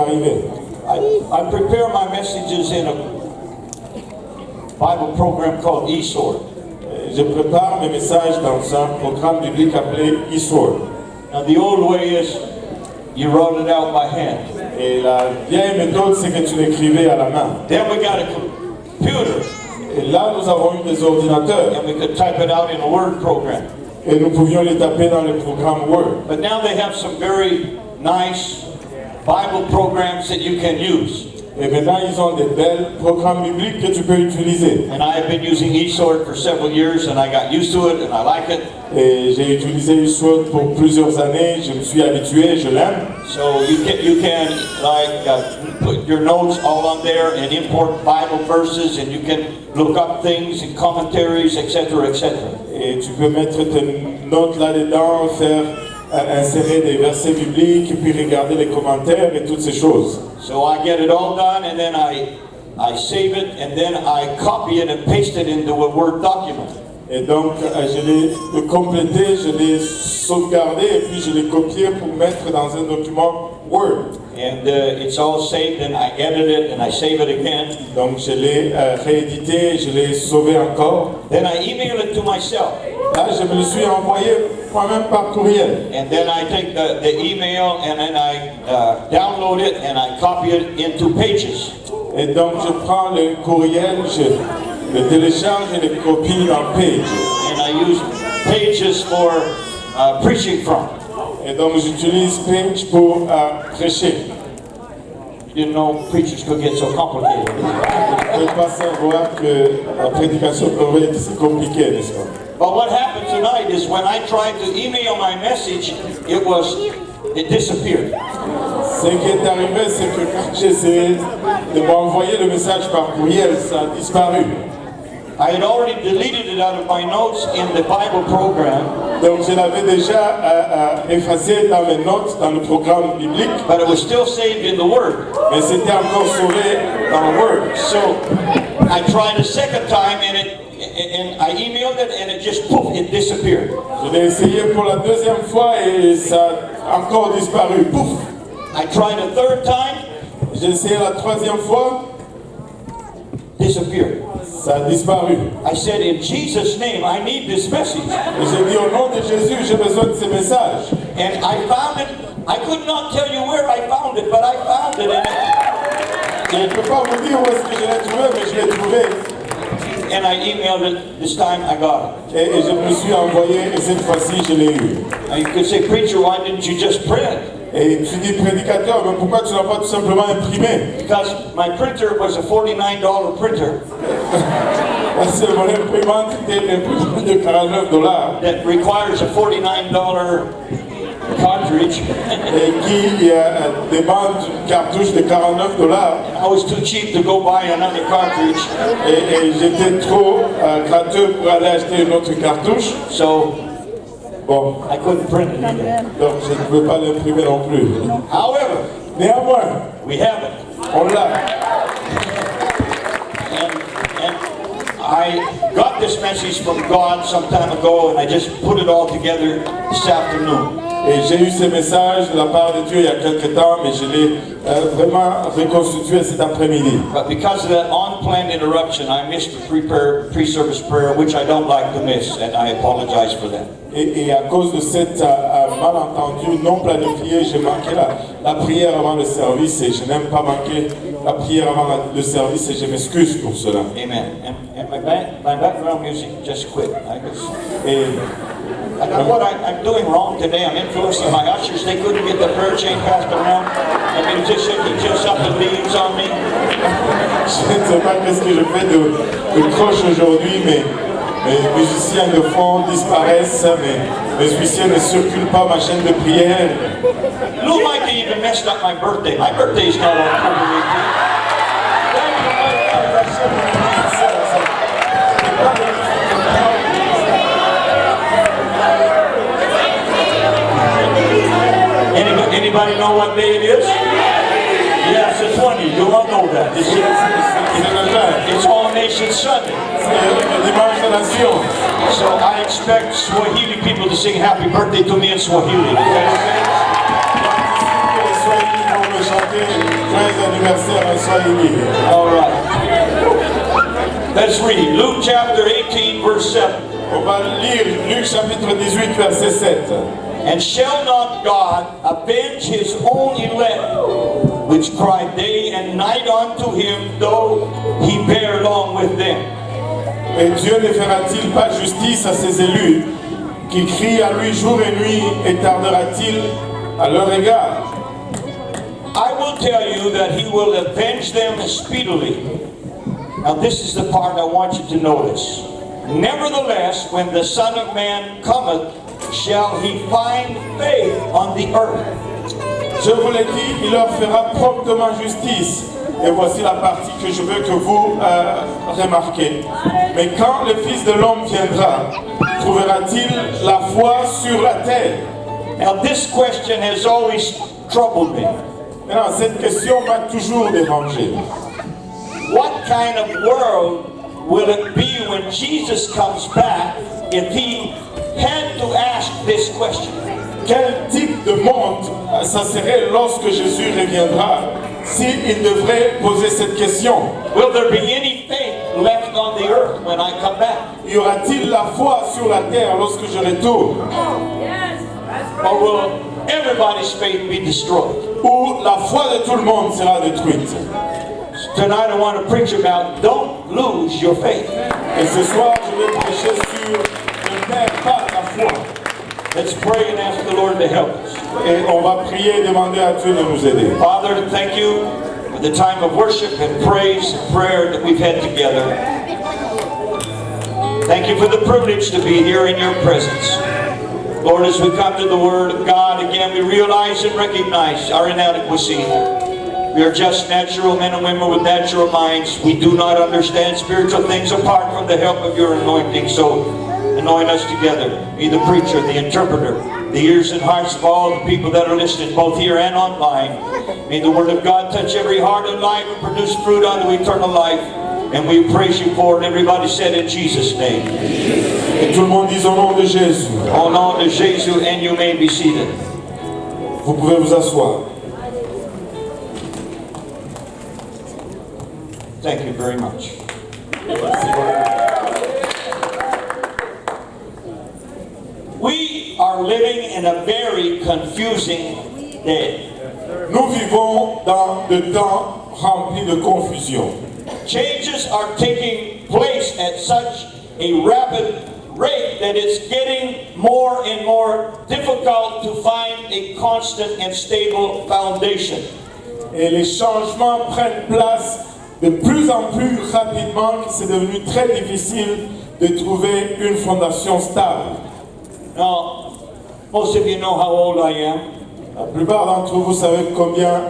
arriver. I prepare my messages in a Bible program called eSword. Je prépare mes messages dans un programme biblique appelé eSword. Now the old way is you wrote it out by hand. Et la vieille méthode, c'est que tu l'écrivais à la main. Then we got a computer, Et là, nous avons eu des ordinateurs. and we could type it out in a Word program. Et nous pouvions les taper dans le programme Word. But now they have some very nice Bible programs that you can use. Et maintenant, ils ont des belles programmes bibliques que tu peux utiliser. And I have been using eSword for several years, and I got used to it, and I like it. Et j'ai utilisé eSword pour plusieurs années. Je me suis habitué, je l'aime. So you can put your notes all on there and import Bible verses, and you can look up things and commentaries, etc., etc. Et tu peux mettre tes notes là-dedans, faire insérer des versets bibliques, et puis regarder les commentaires et toutes ces choses. So I get it all done, and then I save it, and then I copy it and paste it into a Word document. Et donc, je l'ai complété, je l'ai sauvegardé, et puis je l'ai copié pour mettre dans un document Word. And it's all saved, and I edit it, and I save it again. Donc, je l'ai réédité, je l'ai sauvé encore. Then I email it to myself. Là, je me le suis envoyé moi-même par courriel. And then I take the email, and then I download it, and I copy it into Pages. Et donc, je prends le courriel, je le télécharge et le copie dans Page. And I use Pages for preaching from. Et donc, j'utilise Page pour prêcher. You didn't know preachers could get so complicated. Je ne peux pas savoir que la prédication peut être si compliquée, n'est-ce pas? But what happened tonight is when I tried to email my message, it disappeared. Ce qui est arrivé, c'est que quand j'ai essayé de m'envoyer le message par courriel, ça a disparu. I had already deleted it out of my notes in the Bible program, Donc je l'avais déjà effacé dans mes notes, dans le programme biblique, but it was still saved in the Word. mais c'était encore sauvé dans Word. So I tried a second time, and I emailed it, and it just poof, it disappeared. Je l'ai essayé pour la deuxième fois et ça a encore disparu. Pouf! I tried a third time, J'ai essayé la troisième fois, disappeared. ça a disparu. I said, in Jesus' name, I need this message. Et j'ai dit au nom de Jésus, j'ai besoin de ces messages. And I found it. I could not tell you where I found it, but I found it. Je ne peux pas vous dire où est-ce que je l'ai trouvé, mais je l'ai trouvé. And I emailed it. This time I got it. Et je me suis envoyé, et cette fois-ci, je l'ai eu. Now you could say, preacher, why didn't you just print it? Et tu dis, prédicateur, mais pourquoi tu n'as pas tout simplement imprimé? Because my printer was a $49 printer Parce que mon imprimante était une imprimante de $49 that requires a $49 cartridge. et qui demande une cartouche de $49. I was too cheap to go buy another cartridge. Et j'étais trop gratteux pour aller acheter une autre cartouche. So Bon, I couldn't print it either. donc je ne peux pas l'imprimer non plus. However, Néanmoins, we have it. on l'a. And I got this message from God some time ago, and I just put it all together this afternoon. Et j'ai eu ces messages de la part de Dieu il y a quelque temps, mais je l'ai vraiment reconstitué cet après-midi. But because of that unplanned interruption, I missed the pre-service prayer, which I don't like to miss, and I apologize for that. Et à cause de cet malentendu non planifié, j'ai manqué la prière avant le service et je n'aime pas manquer la prière avant le service et je m'excuse pour cela. Amen. And my background music just quit. I know what I'm doing wrong today. I'm influencing my ushers. They couldn't get the prayer chain passed around. The musician, he just up and leaves on me. Je ne sais pas qu'est-ce que je fais de croche aujourd'hui, mais mes musiciens de fond disparaissent, mais mes huissiers ne circulent pas ma chaîne de prière. Lou Mikey even messed up my birthday. My birthday's not on October 18th. Anybody know what day it is? Yes, the 20th. You all know that. It's All Nation Sunday. So I expect Swahili people to sing happy birthday to me in Swahili. Okay? verset avant soyez libres. All right. Let's read Luke chapter 18, verse 7. On va lire Luc chapitre 18, verset 7. And shall not God avenge his own elect, which cry day and night unto him, though he bear long with them? Et Dieu ne fera-t-il pas justice à ses élus, qui crient à lui jour et nuit, et tardera-t-il à leur égard? I will tell you that he will avenge them speedily. Now this is the part I want you to notice. Nevertheless, when the Son of Man cometh, shall he find faith on the earth? Je vous l'ai dit, il leur fera promptement justice. Et voici la partie que je veux que vous remarquez. Mais quand le Fils de l'homme viendra, trouvera-t-il la foi sur la terre? Now this question has always troubled me. Maintenant, cette question m'a toujours dérangé. What kind of world will it be when Jesus comes back if he had to ask this question? Quel type de monde ça serait lorsque Jésus reviendra s'il devrait poser cette question? Will there be any faith left on the earth when I come back? Y aura-t-il la foi sur la terre lorsque je retourne? Or will everybody's faith be destroyed? Ou la foi de tout le monde sera détruite? Tonight I want to preach about don't lose your faith. Et ce soir, je vais prêcher sur ne perds pas ta foi. Let's pray and ask the Lord to help us. Et on va prier et demander à Dieu de nous aider. Father, thank you for the time of worship and praise and prayer that we've had together. Thank you for the privilege to be here in your presence. Lord, as we come to the Word of God, again we realize and recognize our inadequacy. We are just natural men and women with natural minds. We do not understand spiritual things apart from the help of your anointing. So anoint us together. Be the preacher, the interpreter, the ears and hearts of all the people that are listening, both here and online. May the Word of God touch every heart and life and produce fruit unto eternal life. And we praise you for it. Everybody said in Jesus' name. Et tout le monde dit au nom de Jésus. Au nom de Jésus, and you may be seated. Vous pouvez vous asseoir. Thank you very much. We are living in a very confusing day. Nous vivons dans de temps remplis de confusion. Changes are taking place at such a rapid rate that it's getting more and more difficult to find a constant and stable foundation. Et les changements prennent place de plus en plus rapidement que c'est devenu très difficile de trouver une fondation stable. Now, most of you know how old I am. La plupart d'entre vous savez combien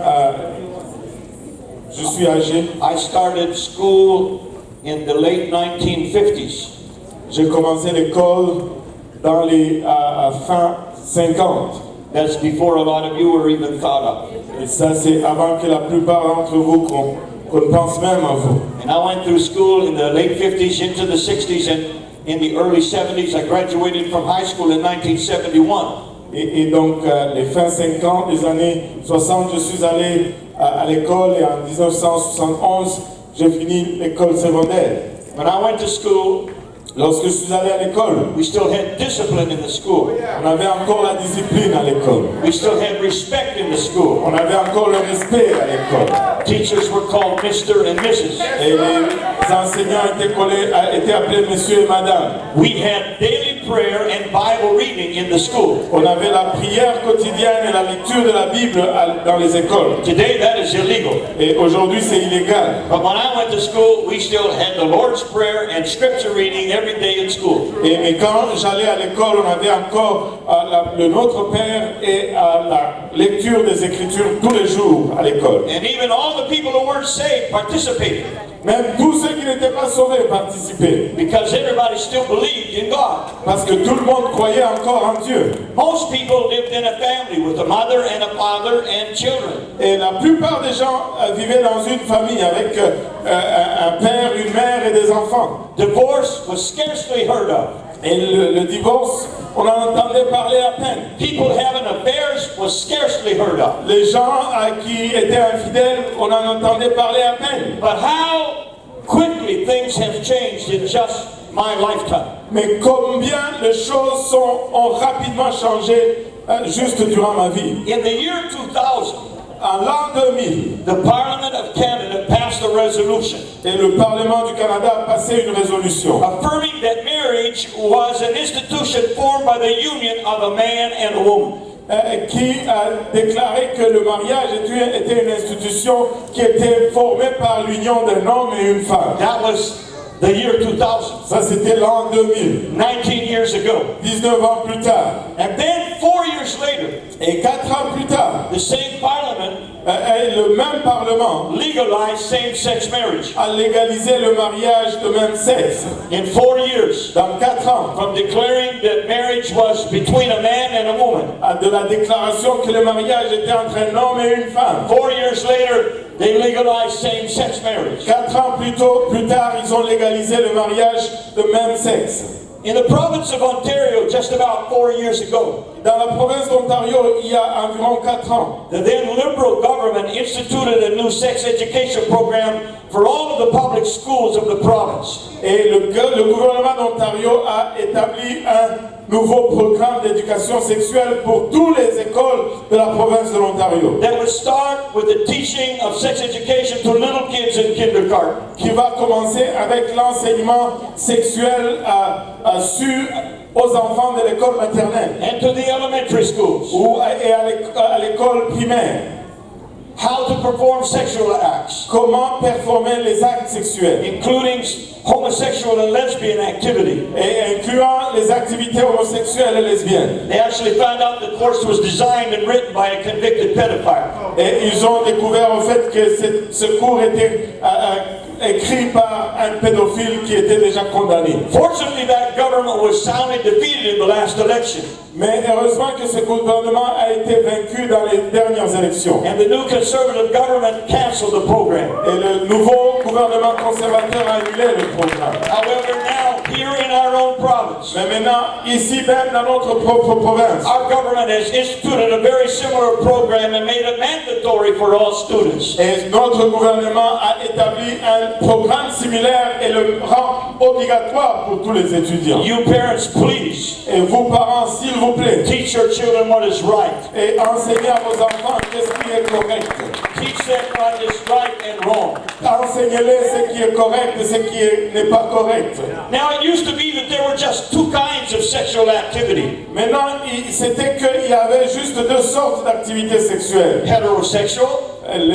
je suis âgé. I started school in the late 1950s. J'ai commencé l'école dans les fin 50. That's before a lot of you were even thought of. Et ça, c'est avant que la plupart d'entre vous qu'on pense même à vous. And I went through school in the late 50s into the 60s, and in the early 70s I graduated from high school in 1971. Et donc, les fins 50, les années 60, je suis allé à l'école et en 1971, j'ai fini l'école secondaire. When I went to school, Lorsque je suis allé à l'école, we still had discipline in the school. on avait encore la discipline à l'école. We still had respect in the school. On avait encore le respect à l'école. Teachers were called Mr. and Mrs. Et les enseignants étaient appelés monsieur et madame. We had daily prayer and Bible reading in the school. On avait la prière quotidienne et la lecture de la Bible dans les écoles. Today that is illegal. Et aujourd'hui, c'est illégal. But when I went to school, we still had the Lord's Prayer and scripture reading every day in school. Mais quand j'allais à l'école, on avait encore le Notre Père et la lecture des Écritures tous les jours à l'école. And even all the people who weren't saved participated. Même tous ceux qui n'étaient pas sauvés participaient. because everybody still believed in God. Parce que tout le monde croyait encore en Dieu. Most people lived in a family with a mother and a father and children. Et la plupart des gens vivaient dans une famille avec un père, une mère et des enfants. Divorce was scarcely heard of. Et le divorce, on en entendait parler à peine. People having affairs was scarcely heard of. Les gens qui étaient infidèles, on en entendait parler à peine. But how quickly things have changed in just my lifetime. Mais combien les choses ont rapidement changé juste durant ma vie. In the year 2000, En l'an 2000, the Parliament of Canada passed a resolution et le Parlement du Canada a passé une résolution affirming that marriage was an institution formed by the union of a man and a woman. qui a déclaré que le mariage était une institution qui était formée par l'union d'un homme et une femme. That was the year 2000, Ça, c'était l'an 2000, 19 years ago. 19 ans plus tard. And then 4 years later, Et 4 ans plus tard, the same parliament le même Parlement legalized same-sex marriage. a légalisé le mariage de même sexe. In 4 years, Dans 4 ans, from declaring that marriage was between a man and a woman, de la déclaration que le mariage était entre un homme et une femme. 4 years later, they legalized same-sex marriage. 4 ans plus tard, ils ont légalisé le mariage de même sexe. In the province of Ontario, just about 4 years ago, Dans la province d'Ontario, il y a environ 4 ans, the then Liberal government instituted a new sex education program for all of the public schools of the province. et le gouvernement d'Ontario a établi un nouveau programme d'éducation sexuelle pour toutes les écoles de la province de l'Ontario, That would start with the teaching of sex education to little kids in kindergarten. qui va commencer avec l'enseignement sexuel aux enfants de l'école maternelle And to the elementary schools, et à l'école primaire. how to perform sexual acts, Comment performer les actes sexuels, including homosexual and lesbian activity. et incluant les activités homosexuelles et lesbiennes. They actually found out the course was designed and written by a convicted pedophile. Et ils ont découvert au fait que ce cours était écrit par un pédophile qui était déjà condamné. Fortunately, that government was soundly defeated in the last election. Mais heureusement que ce gouvernement a été vaincu dans les dernières élections. And the new conservative government canceled the program. Et le nouveau gouvernement conservateur a annulé le programme. However, now, here in our own province, Mais maintenant, ici même dans notre propre province, our government has instituted a very similar program and made it mandatory for all students. et notre gouvernement a établi un programme similaire et le rend obligatoire pour tous les étudiants. You parents, please Et vous parents, s'il vous plaît, teach your children what is right. et enseignez à vos enfants qu'est-ce qui est correct. Teach them what is right and wrong. Enseignez-les ce qui est correct et ce qui n'est pas correct. Now, it used to be that there were just two kinds of sexual activity: Maintenant, c'était qu'il y avait juste 2 sortes d'activités sexuelles. heterosexual,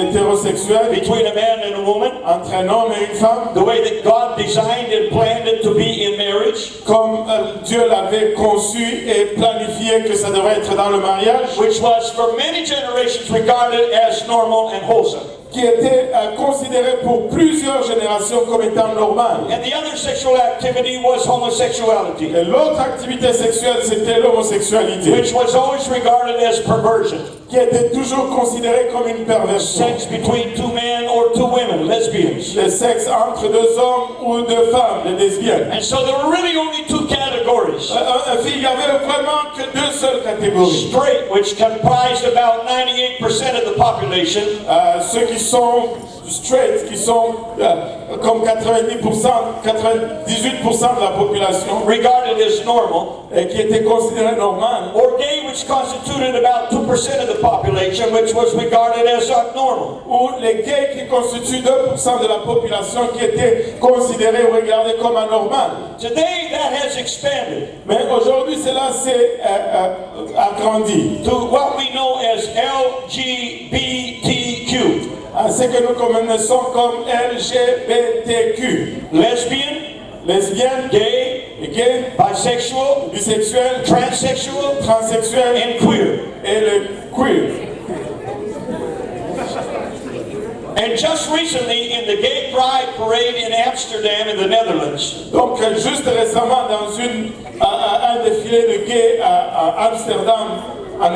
L'hétérosexuel, between a man and a woman, entre un homme et une femme, the way that God designed and planned it to be in marriage, comme Dieu l'avait conçu et planifié que ça devrait être dans le mariage, which was for many generations regarded as normal and wholesome. qui était considéré pour plusieurs générations comme étant normal. And the other sexual activity was homosexuality, Et l'autre activité sexuelle, c'était l'homosexualité, which was always regarded as perversion. qui était toujours considérée comme une perversion. Sex between two men or two women, lesbians. Le sexe entre 2 hommes ou 2 femmes, les lesbiennes. And so there were really only two categories: Il y avait vraiment que 2 seules catégories. straight, which comprised about 98% of the population, Ceux qui sont straight, qui sont comme 90%, 98% de la population, regarded as normal, et qui étaient considérés normales, or gay, which constituted about 2% of the population, which was regarded as abnormal. ou les gays qui constituent 2% de la population qui étaient considérés ou regardés comme anormales. Today, that has expanded Mais aujourd'hui, cela s'est agrandi to what we know as LGBTQ: à ce que nous connaissons comme LGBTQ, lesbian, lesbiennes, gay, gays, bisexual, bisexuels, transsexual, transsexuels and queer. et le queer. And just recently in the Gay Pride Parade in Amsterdam in the Netherlands, Donc, juste récemment, dans un défilé de gays à Amsterdam, en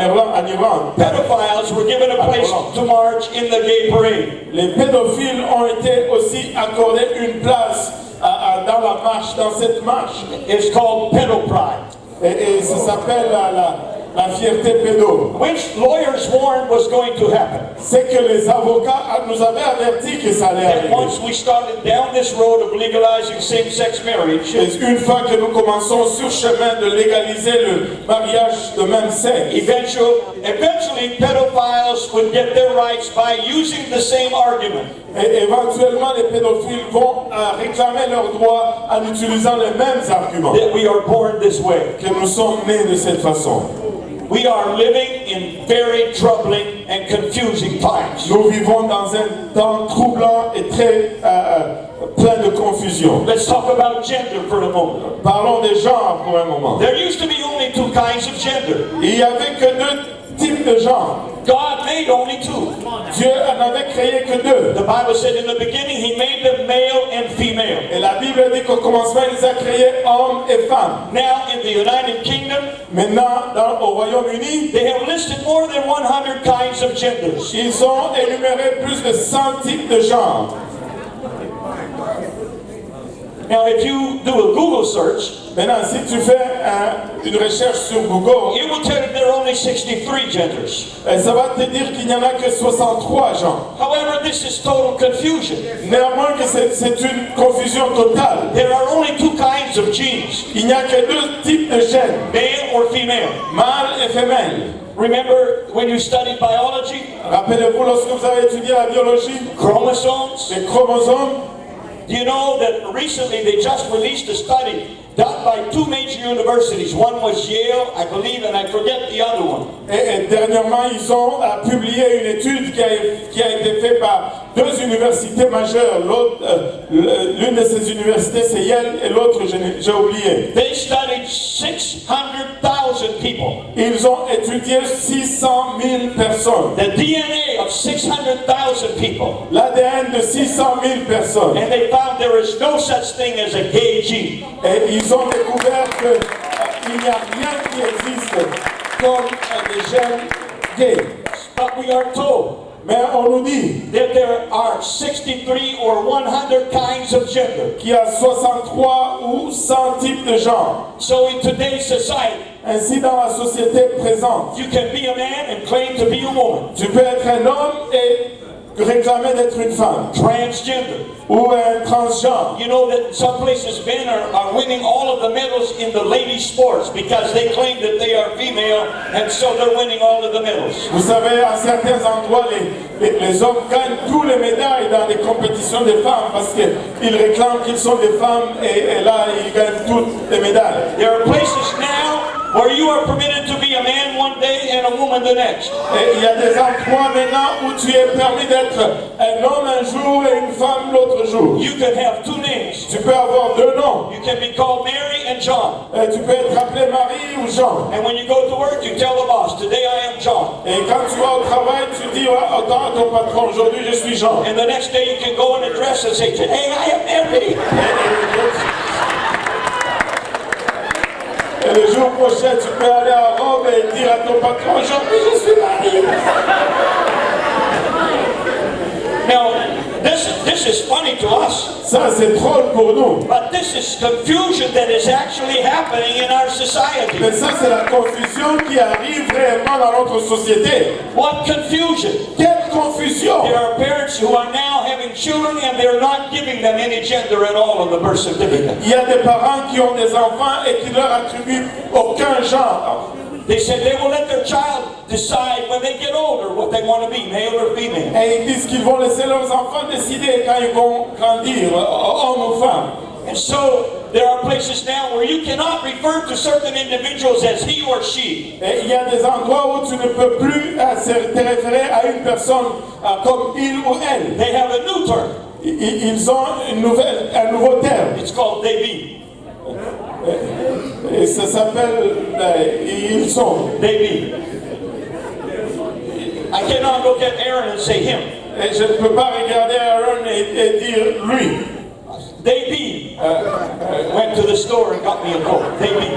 Irlande, pedophiles were given a place to march in the gay parade. les pédophiles ont été aussi accordés une place dans la marche, dans cette marche. It's called Pedo Pride, Et ça s'appelle la fierté pédo. which lawyers warned was going to happen. C'est que les avocats nous avaient averti que ça allait That arriver. once we started down this road of legalizing same-sex marriage, Et une fois que nous commençons sur le chemin de légaliser le mariage de même sexe, eventually pedophiles would get their rights by using the same argument. et éventuellement les pédophiles vont réclamer leurs droits en utilisant les mêmes arguments. That we are born this way. Que nous sommes nés de cette façon. We are living in very troubling and confusing times. Nous vivons dans un temps troublant et très plein de confusion. Let's talk about gender for a moment. Parlons des genres pour un moment. There used to be only two kinds of gender. Il n'y avait que deux types de genres. God made only two. Dieu en avait créé que deux. The Bible said in the beginning He made them male and female. Et la Bible dit qu'au commencement, il les a créés hommes et femmes. Now in the United Kingdom, Maintenant, au Royaume-Uni, they have listed more than 100 kinds of genders. ils ont énuméré plus de 100 types de genres. Now if you do a Google search, Maintenant, si tu fais une recherche sur Google, it will tell you there are only 63 genders. ça va te dire qu'il n'y en a que 63 genres. However, this is total confusion. Néanmoins, que c'est une confusion totale. There are only two kinds of genes, Il n'y a que deux types de gènes, male or female. mâle et femelle. Remember when you studied biology? Rappelez-vous, lorsque vous avez étudié la biologie, Chromosomes. les chromosomes, Do you know that recently they just released a study done by two major universities? One was Yale, I believe, and I forget the other one. et dernièrement, ils ont publié une étude qui a été faite par deux universités majeures. L'une de ces universités, c'est Yale, et l'autre, j'ai oublié. They studied 600,000 people. Ils ont étudié 600 000 personnes. The DNA of 600,000 people. L'ADN de 600 000 personnes. And they found there is no such thing as a gay gene. Et ils ont découvert qu'il n'y a rien qui existe comme des gènes gays. But we are told Mais on nous dit that there are 63 or 100 kinds of gender. qu'il y a 63 ou 100 types de genres. So in today's society, Ainsi, dans la société présente, you can be a man and claim to be a woman. tu peux être un homme et réclamer d'être une femme. Transgender. Ou un transgenre. You know that some places men are winning all of the medals in the ladies sports because they claim that they are female and so they're winning all of the medals. Vous savez, à certains endroits, les hommes gagnent tous les médailles dans les compétitions des femmes parce qu'ils réclament qu'ils sont des femmes et là, ils gagnent toutes les médailles. There are places now where you are permitted to be a man one day and a woman the next. Et il y a des endroits maintenant où tu es permis d'être un homme un jour et une femme l'autre jour. You can have two names. Tu peux avoir deux noms. You can be called Mary and John. Et tu peux être appelé Marie ou Jean. And when you go to work, you tell the boss, today I am John. Et quand tu vas au travail, tu dis à ton patron, aujourd'hui je suis Jean. And the next day you can go in a dress and say, today I am Mary. Et le jour prochain, tu peux aller à Rome et dire à ton patron, aujourd'hui je suis Marie. Now, this is funny to us. Ça, c'est drôle pour nous. But this is confusion that is actually happening in our society. Mais ça, c'est la confusion qui arrive réellement dans notre société. What confusion? Quelle confusion! There are parents who are now having children and they're not giving them any gender at all on the birth certificate. Il y a des parents qui ont des enfants et qui leur attribuent aucun genre. They said they will let their child decide when they get older what they want to be, male or female. Et ils disent qu'ils vont laisser leurs enfants décider quand ils vont grandir, homme ou femme. And so there are places now where you cannot refer to certain individuals as he or she. Et il y a des endroits où tu ne peux plus te référer à une personne comme il ou elle. They have a new term. Ils ont un nouveau terme. It's called they be. Et ça s'appelle ils sont. They be. I cannot look at Aaron and say him. Et je ne peux pas regarder Aaron et dire lui. Davey went to the store and got me a Coke. Davey.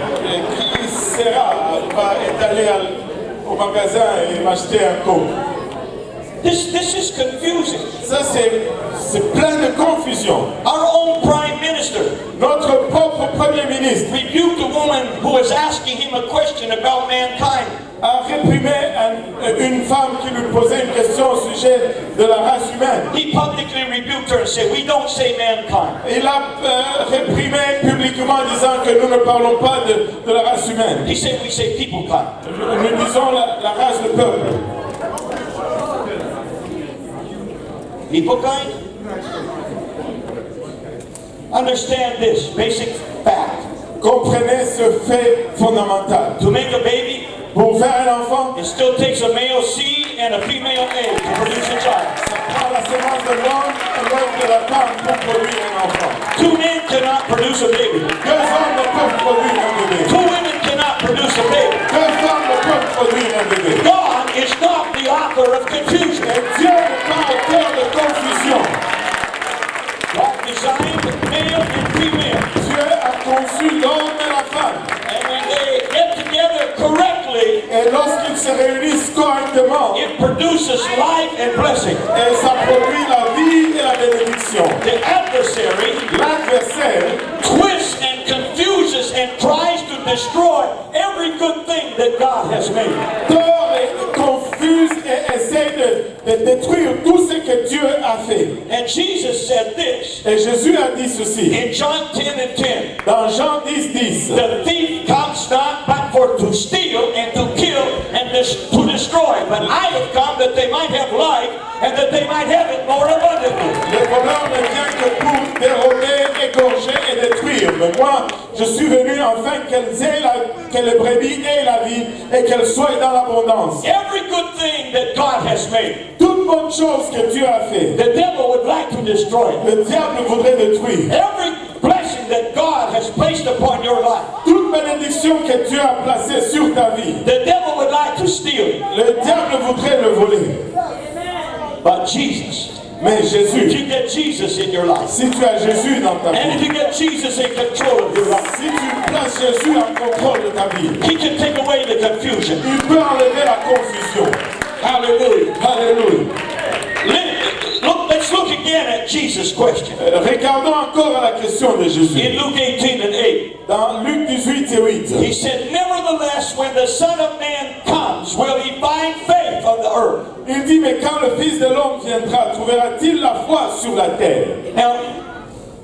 Qui est allé au magasin et m'acheter un coke. This is confusing. Ça, c'est plein de confusion. Our own prime minister Notre propre premier ministre rebuked a woman who was asking him a question about mankind. a réprimé une femme qui lui posait une question au sujet de la race humaine. He publicly rebuked her and said, "We don't say mankind." Il a réprimé publiquement en disant que nous ne parlons pas de la race humaine. He said, "We say people kind." Nous disons la race, le peuple. People kind? Understand this basic fact. Comprenez ce fait fondamental. To make a baby, Pour faire un enfant, it still takes a male seed and a female egg to produce a child. ça prend la semence de l'homme et l'œuf de la femme pour produire un enfant. Two men cannot produce a baby. Deux hommes ne peuvent produire un bébé. Two women cannot produce a baby. Deux femmes ne peuvent produire un bébé. God is not the author of confusion. Et Dieu n'est pas auteur de confusion. God designed male and female. Dieu a conçu l'homme et la femme. And when they get together correctly, Et lorsqu'ils se réunissent correctement, it produces life and blessing. et ça produit la vie et la bénédiction. The adversary L'adversaire twists and confuses and tries to destroy every good thing that God has made. tord et confuse et essaie de détruire tout ce que Dieu a fait. And Jesus said this Et Jésus a dit ceci in John 10 and 10. dans Jean 10:10. The thief comes not but for to steal and to kill and to destroy. But I have come that they might have life and that they might have it more abundantly. Le voleur ne vient que pour dérober, égorger et détruire. Mais moi, je suis venu afin que les brebis aient la vie et qu'elles soient dans l'abondance. Every good thing that God has made, Toute bonne chose que Dieu a fait, the devil would like to destroy. le diable voudrait détruire. Every blessing that God has placed upon your life, Toute bénédiction que Dieu a placée sur ta vie, the devil would like to steal it. le diable voudrait le voler. But Jesus, Mais if Jésus, you get Jesus in your life, si tu as Jésus dans ta and if vie, you get Jesus in control of your life, si tu places Jésus en contrôle de ta vie, he can take away the confusion. il peut enlever la confusion. Hallelujah. Alléluia. Let's look again at Jesus' question. Regardons encore à la question de Jésus. In Luke 18 and 8, Dans Luc 18 et 8, he said, "Nevertheless, when the Son of Man comes, will he find faith on the earth?" il dit, mais quand le Fils de l'homme viendra, trouvera-t-il la foi sur la terre? Now,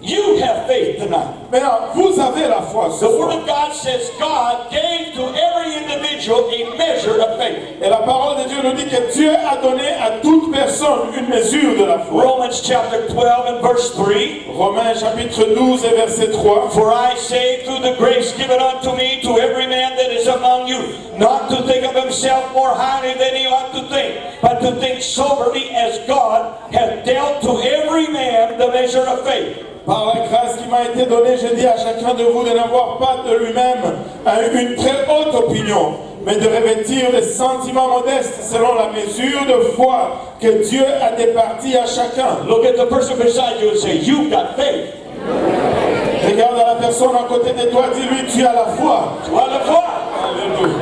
you have faith tonight. Maintenant, vous avez la foi ce The Word soir. of God says God gave to every individual a measure of faith. Et la parole de Dieu nous dit que Dieu a donné à toute personne une mesure de la foi. Romans chapter 12 and verse 3. Romains chapitre 12 et verset 3. For I say through the grace given unto me to every man that is among you, not to think of himself more highly than he ought to think, but to think soberly as God hath dealt to every man the measure of faith. Par la grâce qui m'a été donnée, je dis à chacun de vous de n'avoir pas de lui-même une très haute opinion, mais de revêtir des sentiments modestes selon la mesure de foi que Dieu a départie à chacun. Look at the person beside you and say, "You've got faith." Regarde à la personne à côté de toi, dis-lui, tu as la foi. Tu as la foi. Alléluia.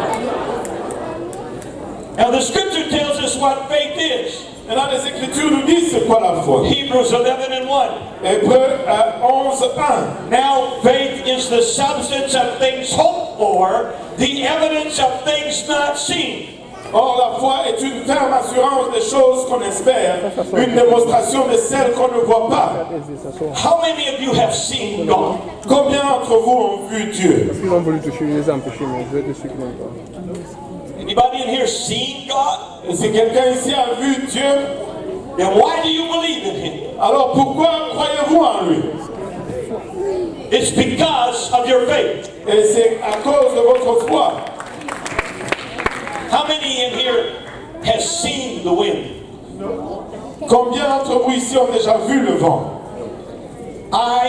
Now the scripture tells us what faith is. Maintenant, les Écritures nous disent c'est quoi la foi. Hebrews 11 and 1. Hébreux 11:1. Now faith is the substance of things hoped for, the evidence of things not seen. Or, la foi est une ferme assurance des choses qu'on espère, une démonstration de celles qu'on ne voit pas. How many of you have seen God? Combien d'entre vous ont vu Dieu? Parce qu'ils ont voulu toucher les empêcher, mais je vais de ceux qui n'aiment pas. Anybody in here seen God? Et si quelqu'un ici a vu Dieu, Then why do you believe in Him? alors pourquoi croyez-vous en lui? It's because of your faith. Et c'est à cause de votre foi. How many in here has seen the wind? Combien d'entre vous ici ont déjà vu le vent? I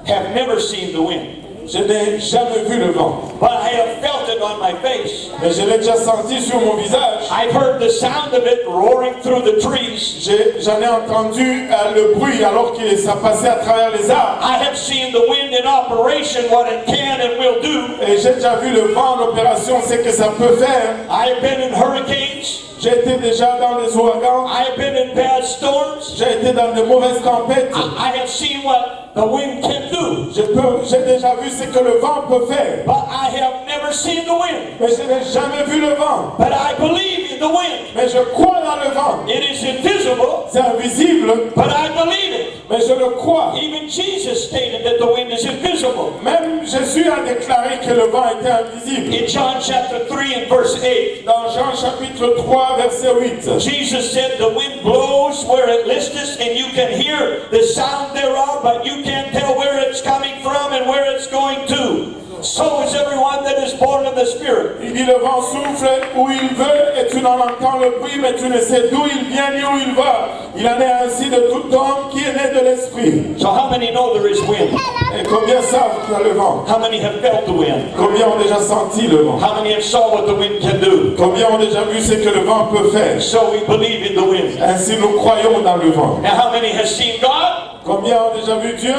have never seen the wind. Je n'ai jamais vu le vent. but I have felt it on my face. Mais je l'ai déjà senti sur mon visage. I've heard the sound of it roaring through the trees. J'en ai entendu le bruit alors que ça passait à travers les arbres. I have seen the wind in operation, what it can and will do. Et j'ai déjà vu le vent en opération, c'est que ça peut faire. I have been in hurricanes. J'ai été déjà dans les ouragans. I have been in bad storms. J'ai été dans de mauvaises tempêtes. I have seen what the wind can do. J'ai déjà vu ce que le vent peut faire. But I have never seen the wind. Mais je n'ai jamais vu le vent. But I believe in the wind. Mais je crois dans le vent. It is invisible, C'est invisible, but I believe it. mais je le crois. Even Jesus stated that the wind is invisible. Même Jésus a déclaré que le vent était invisible. In John chapter 3 and verse 8, Dans Jean chapitre 3, verset 8. Jesus said, the wind blows where it listeth, and you can hear the sound thereof, but you can't tell where it's coming from and where it's going to. So is everyone that is born of the Spirit. Il dit le vent souffle où il veut et tu n'en entends le bruit, mais tu ne sais d'où il vient ni où il va. Il en est ainsi de tout homme qui est né de l'esprit. So how many know there is wind? Et combien savent qu'il y a le vent? How many have felt the wind? Combien ont déjà senti le vent? How many have saw what the wind can do? Combien ont déjà vu ce que le vent peut faire? So we believe in the wind. Ainsi nous croyons dans le vent. Now how many has seen God? Combien ont déjà vu Dieu?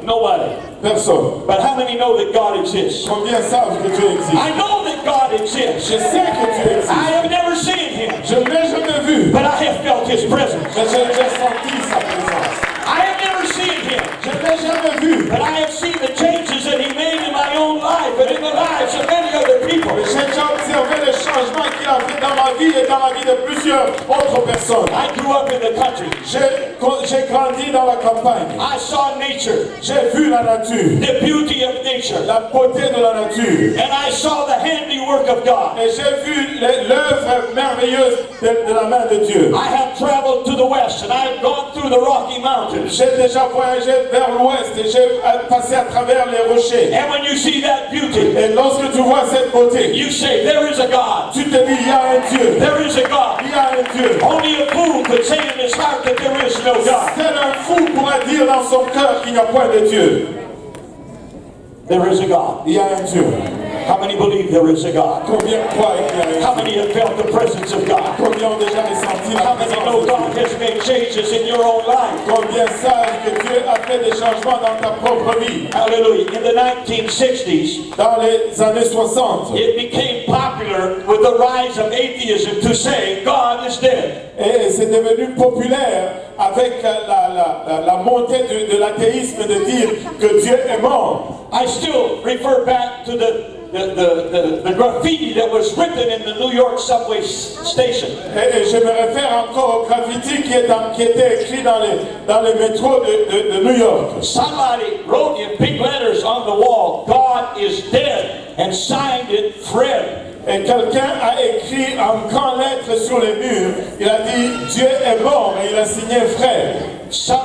Nobody. Personne. But how many know that God exists? Combien savent que Dieu existe? I know that God exists. Je sais que Dieu existe. I have never seen Him, Je ne l'ai jamais vu, but I have felt His presence. mais j'ai déjà senti sa présence. I have never seen Him, Je ne l'ai jamais vu, but I have seen the changes that He made in my own life and in the lives of many other people. mais j'ai déjà observé les changements qu'il a fait dans ma vie et dans la vie de plusieurs autres personnes. I grew up in the country. J'ai grandi dans la campagne. I saw nature, J'ai vu la nature, the beauty of nature, la beauté de la nature. and I saw the handiwork of God. Et j'ai vu l'œuvre merveilleuse de la main de Dieu. I have traveled to the west and I have gone through the Rocky Mountains. J'ai déjà voyagé vers l'ouest et j'ai passé à travers les rochers. And when you see that beauty, Et lorsque tu vois cette beauté, you say, there is a God. tu te dis, il y a un Dieu. There is a God. Il y a un Dieu. Only a fool could say in his heart that there is no God. Seul un fou pourra dire dans son cœur qu'il n'y a point de Dieu. There is a God. Il y a un Dieu. How many believe there is a God? Combien croient qu'il y a un How Dieu? many have felt the presence of God? Combien ont déjà ressenti la How many know présence de God Dieu? has made changes in your own life? Combien savent que Dieu a fait des changements dans ta propre vie? Hallelujah. In the 1960s, Dans les années 60, it became popular with the rise of atheism to say God is dead. et c'est devenu populaire avec la montée de l'athéisme de dire que Dieu est mort. I still refer back to the graffiti that was written in the New York subway station. Et je me réfère encore au graffiti qui était écrit dans les métros de New York. Somebody wrote in big letters on the wall, God is dead, and signed it Fred. Et quelqu'un a écrit en grandes lettres sur les murs, il a dit Dieu est mort et il a signé frère. Some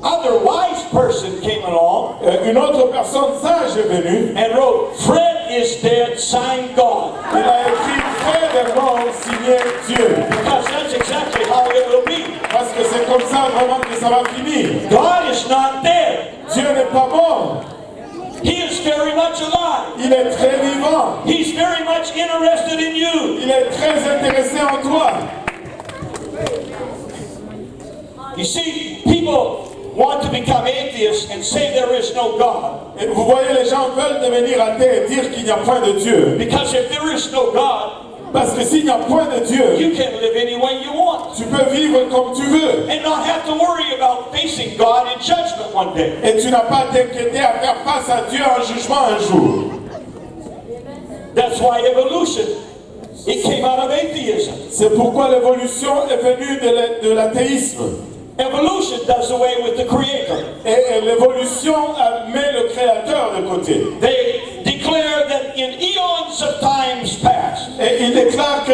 other wise person came along Une autre personne sage est venue, and wrote, Fred is dead, signed God. il a écrit frère est mort, signé Dieu. Because that's exactly how it will be. Parce que c'est comme ça vraiment que ça va finir. God is not dead. Dieu n'est pas mort, He is very much alive. il est très vivant, He's very much interested in you. il est très intéressé en toi. You see, people want to become atheists and say there is no God. Et vous voyez, les gens veulent devenir athées et dire qu'il n'y a point de Dieu. Because if there is no God, Parce que s'il n'y a point de Dieu, you can live any way you want tu peux vivre comme tu veux. and not have to worry about facing God in judgment one day. Et tu n'as pas à t'inquiéter à faire face à Dieu en jugement un jour. That's why evolution, it came out of atheism. C'est pourquoi l'évolution est venue de l'athéisme. Evolution does away with the Creator. Et l'évolution met le Créateur de côté. They declare that in eons of times past, Et il déclare que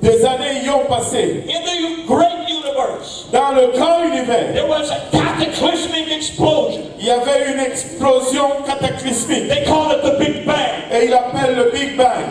des années y ont passé, in the great universe, dans le grand univers, there was a cataclysmic explosion. il y avait une explosion cataclysmique. They call it the Big Bang. Et il appelle le Big Bang.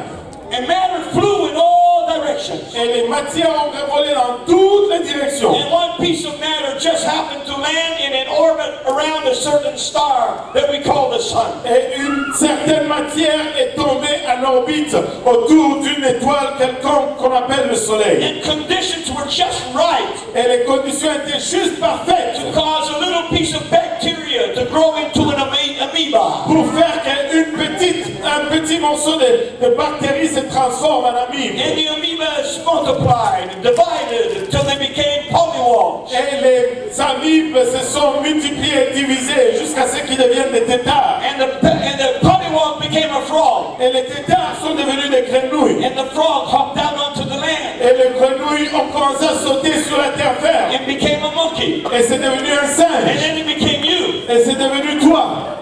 And matter flew in all directions. Et les matières ont revolé dans toutes les directions. And one piece of matter just happened to land in an orbit around a a certain star that we call the sun. Et une certaine matière est tombée en orbite autour d'une étoile quelconque qu'on appelle le soleil. And conditions were just right Et les conditions étaient juste parfaites to cause a little piece of bacteria to grow into an amoeba. pour faire qu'un petit morceau de bactéries se transforme en amibe. And the amoebas multiplied and divided until they became polywogs. Et les amibes se sont multipliées et divisées jusqu'à ce qu'ils deviennent des têtards. And the polywog became a frog. Et les têtards sont devenus des grenouilles. And the frog hopped out onto the land Et les grenouilles ont commencé à sauter sur la terre ferme. and became a monkey. Et c'est devenu un And singe. then it became you. Et c'est devenu toi.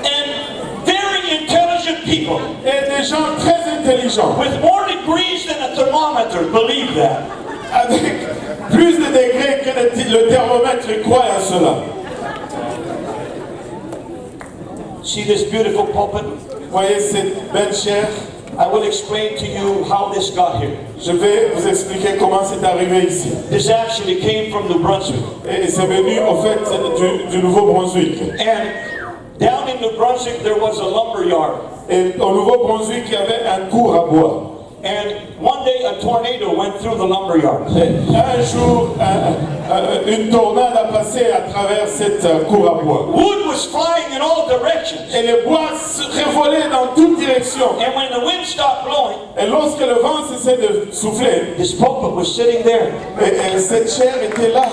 And very intelligent people Et des gens très intelligents, with more degrees than a thermometer believe that. avec plus de degrés que le thermomètre, croient à cela. See this beautiful pulpit? Voyez cette belle chair? I will explain to you how this got here. Je vais vous expliquer comment c'est arrivé ici. This actually came from New Brunswick. Et c'est venu au fait du Nouveau-Brunswick. And down in New Brunswick there was a lumber yard. Et au Nouveau-Brunswick, il y avait un cours à bois. And one day a tornado went through the lumber yard. Un jour, une tornade a passé à travers cette cour à bois. Wood was flying in all directions. Et les bois se révolaient dans toutes directions. And when the wind stopped blowing, Et lorsque le vent cessait de souffler, this pulpit was sitting there. et cette chair était là.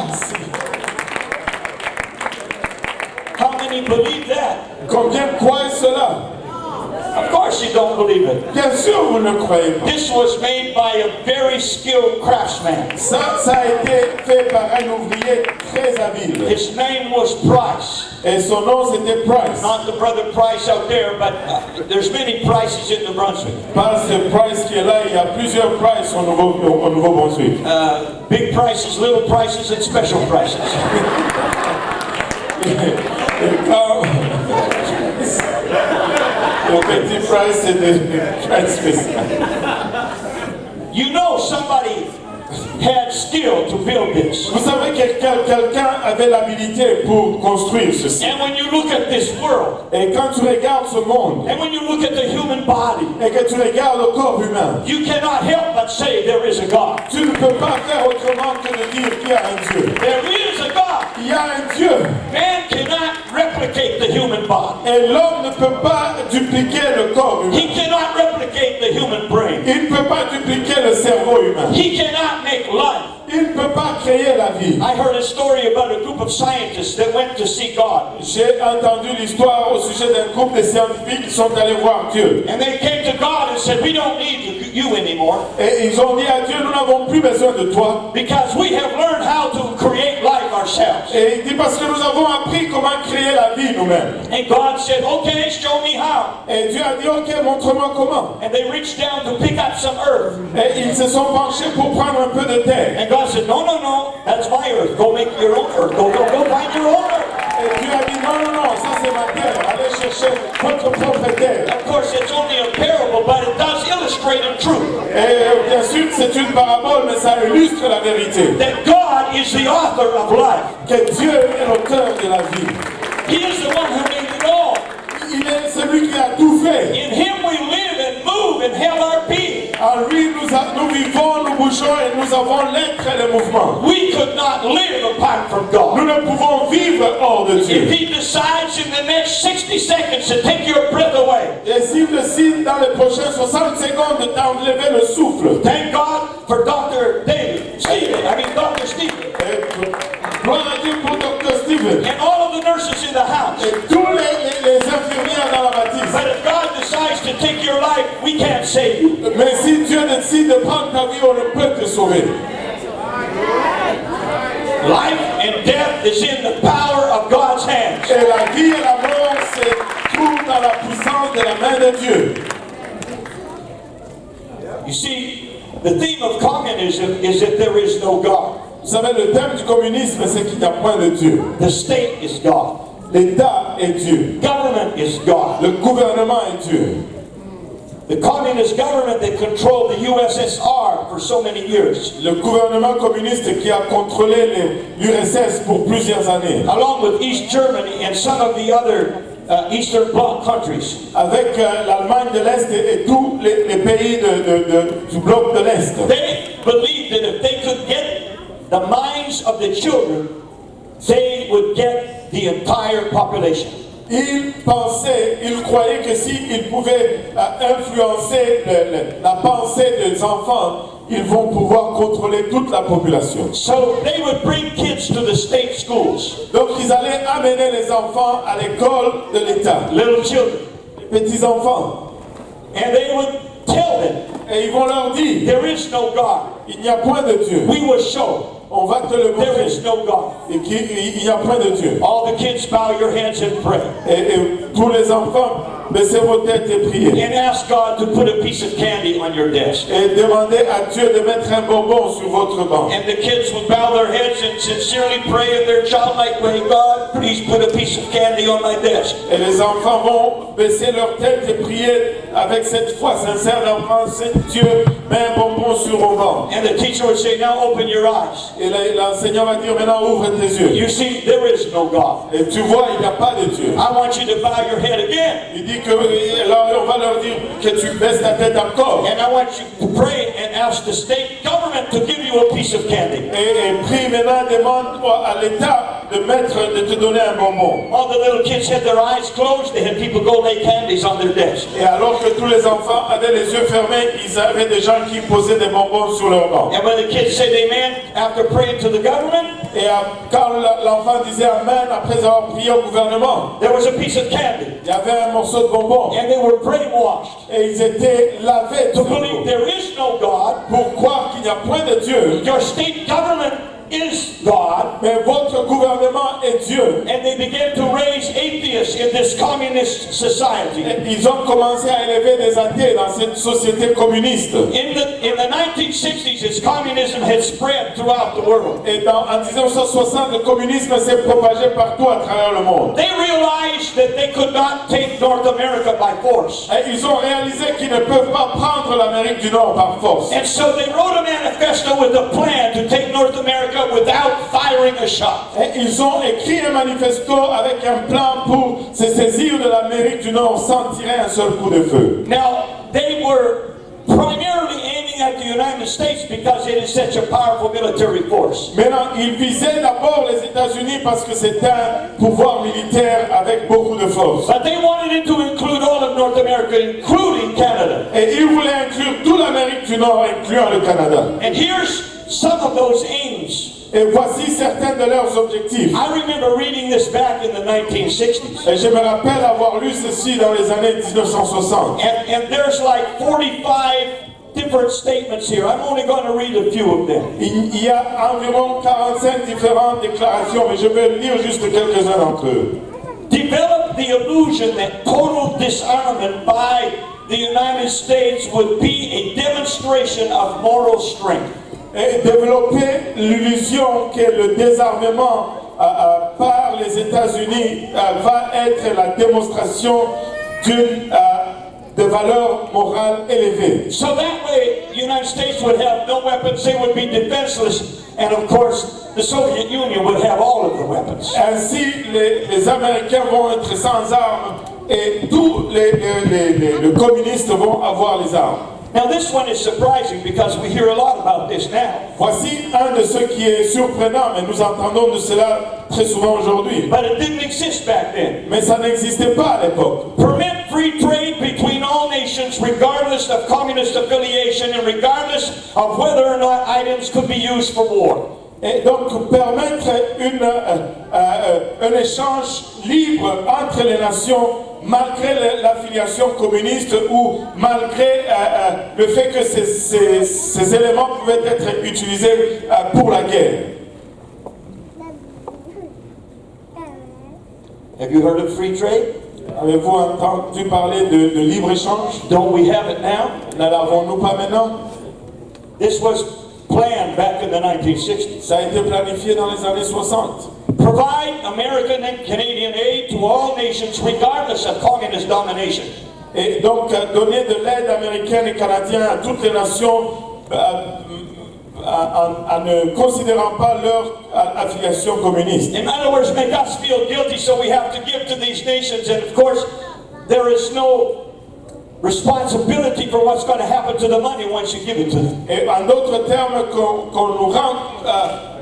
How many believe that? Combien croient cela? Of course you don't believe it. Bien sûr, vous ne croyez pas. This was made by a very skilled craftsman. Ça a été fait par un ouvrier très habile. His name was Price. Et son nom c'était Price. Not the brother Price out there, but there's many Prices in New Brunswick. Pas ce Price qui est là, il y a plusieurs Price au Nouveau-Brunswick. Big prices, little prices, and special prices. Le petit Price, c'est des Price spéciaux. You know somebody had skill to build this. Vous savez que quelqu'un avait l'habilité pour construire ceci. And when you look at this world, Et quand tu regardes ce monde, and when you look at the human body, et que tu regardes le corps humain, you cannot help but say there is a God. tu ne peux pas faire autrement que de dire qu'il y a un Dieu. There is a God. Il y a un Dieu. Man cannot replicate the human body. Et l'homme ne peut pas dupliquer le corps humain. He cannot replicate the human brain. Il ne peut pas dupliquer le cerveau humain. He cannot make life. Il ne peut pas créer la vie. I heard a story about a group of scientists that went to see God. J'ai entendu l'histoire au sujet d'un groupe de scientifiques qui sont allés voir Dieu. And they came to God and said, we don't need you anymore Et ils ont dit à Dieu, nous n'avons plus besoin de toi. because we have learned how to create life ourselves. Et il dit parce que nous avons appris comment créer la vie nous-mêmes. And God said, okay, show me how. Et Dieu a dit, ok, montre-moi comment. And they reached down to pick up some earth. Et ils se sont penchés pour prendre un peu de terre. And God said, no, that's my earth. Go make your own earth. Go find your own earth. Et Dieu a dit, non, ça c'est ma terre. Allez chercher votre propre terre. Of course, it's only a parable, but it does illustrate a truth. Et bien sûr, c'est une parabole, mais ça illustre la vérité. That God is the author of life. Que Dieu est l'auteur de la vie. He is the one who made it all. Il est celui qui a tout fait. In Him we live and move and have our being. En lui, nous vivons, nous bougeons et nous avons l'être et le mouvement. We could not live apart from God. Nous ne pouvons vivre hors de Dieu. If He decides in the next 60 seconds to take your breath away, Et s'il décide dans les prochaines 60 secondes de t'enlever le souffle, thank God for Dr. Dr. Stephen, gloire à Dieu pour Dr. Stephen and all of the nurses in the house. et tous les infirmières dans la bâtisse. But if God decides to take your life, we can't save you. Mais si Dieu décide de prendre ta vie, on ne peut te sauver. Life and death is in the power of God's hands. Et la vie et la mort se trouvent dans la puissance de la main de Dieu. You see, the theme of communism is that there is no God. Vous savez, le thème du communisme, c'est qu'il n'y a point de Dieu. The state is God. L'État est Dieu. Government is God. Le gouvernement est Dieu. The communist government that controlled the USSR for so many years. Le gouvernement communiste qui a contrôlé l'URSS pour plusieurs années. Along with East Germany and some of the other Eastern Bloc countries. Avec l'Allemagne de l'Est et tous les pays du bloc de l'Est. They believed that if they could get the minds of the children, they would get the entire population. Ils croyaient que s'ils pouvaient influencer la pensée des enfants, ils vont pouvoir contrôler toute la population. So they would bring kids to the state schools. Donc ils allaient amener les enfants à l'école de l'État. Little children. Les petits enfants. And they would tell them, et ils vont leur dire, there is no God. Il n'y a point de Dieu. We will show. On va te le montrer. There is no God. Et il n'y a point de Dieu. All the kids bow your heads and pray. Et tous les enfants, baissez vos têtes et priez. And ask God to put a piece of candy on your desk. Et demandez à Dieu de mettre un bonbon sur votre banc. And the kids would bow their heads and sincerely pray in their childlike way, God, please put a piece of candy on my desk. Et les enfants vont baisser leur tête et prier avec cette foi sincère d'enfant, Dieu, mets un bonbon sur mon banc. And the teacher would say, now open your eyes. Et l'enseignant va dire, maintenant ouvre tes yeux. You see, there is no God. Et tu vois, il n'y a pas de Dieu. I want you to bow your head again. Il dit que, alors on va leur dire que tu baisses ta tête encore. And I want you to pray and ask the state government to give you a piece of candy. Et prie maintenant, demande à l'État de te donner un bonbon. All the little kids had their eyes closed. They had people go lay candies on their desk. Et alors que tous les enfants avaient les yeux fermés, ils avaient des gens qui posaient des bonbons sur leur banc. And when the kids said amen after praying to the government, et quand l'enfant disait amen après avoir prié au gouvernement, there was a piece of candy. Il y avait un morceau de bonbon. And they were brainwashed. Et ils étaient lavés to believe there is no God. Pour croire qu'il n'y a point de Dieu. Your state government is God. Mais votre gouvernement est Dieu. And they began to raise atheists in this communist society. Et ils ont commencé à élever des athées dans cette société communiste. In the 1960s, as communism had spread throughout the world. Et en 1960, le communisme s'est propagé partout à travers le monde. They realized that they could not take North America by force. Et ils ont réalisé qu'ils ne peuvent pas prendre l'Amérique du Nord par force. And so they wrote a manifesto with a plan to take North America without firing a shot. Et ils ont écrit un manifesto avec un plan pour se saisir de l'Amérique du Nord sans tirer un seul coup de feu. Now, they were primarily aiming at the United States because it is such a powerful military force. Maintenant, ils visaient d'abord les États-Unis parce que c'est un pouvoir militaire avec beaucoup de force. But they wanted it to include all of North America, including Canada. Et ils voulaient inclure toute l'Amérique du Nord, incluant le Canada. And here's some of those aims. Et voici certains de leurs objectifs. I remember reading this back in the 1960s. Et je me rappelle avoir lu ceci dans les années 1960. And there's like 45 different statements here. I'm only going to read a few of them. Il y a environ 45 différentes déclarations, mais je vais lire juste quelques-uns d'entre eux. Develop the illusion that total disarmament by the United States would be a demonstration of moral strength. Et développer l'illusion que le désarmement par les États-Unis va être la démonstration de valeurs morales élevées. So that way, the United States would have no weapons, they would be defenseless, and of course, the Soviet Union would have all of the weapons. Ainsi, les Américains vont être sans armes et tous les communistes vont avoir les armes. Now this one is surprising because we hear a lot about this now. Voici un de ceux qui est surprenant, mais nous entendons de cela très souvent aujourd'hui. But it didn't exist back then. Mais ça n'existait pas à l'époque. Permit free trade between all nations regardless of communist affiliation and regardless of whether or not items could be used for war. Et donc permettre un échange libre entre les nations malgré l'affiliation communiste ou malgré le fait que ces éléments pouvaient être utilisés pour la guerre. Have you heard of free trade? Avez-vous entendu parler de libre-échange? Don't we have it now? Ne l'avons-nous pas maintenant? This was planned back in the 1960s. Ça a été planifié dans les années 60. Provide American and Canadian aid to all nations regardless of communist domination. et donc donner de l'aide américaine et canadienne à toutes les nations en ne considérant pas leur affiliation communiste. In other words, make us feel guilty, so we have to give to these nations. And of course, there is no responsibility for what's going to happen to the money once you give it to them. Et en d'autres termes, qu'on nous rend,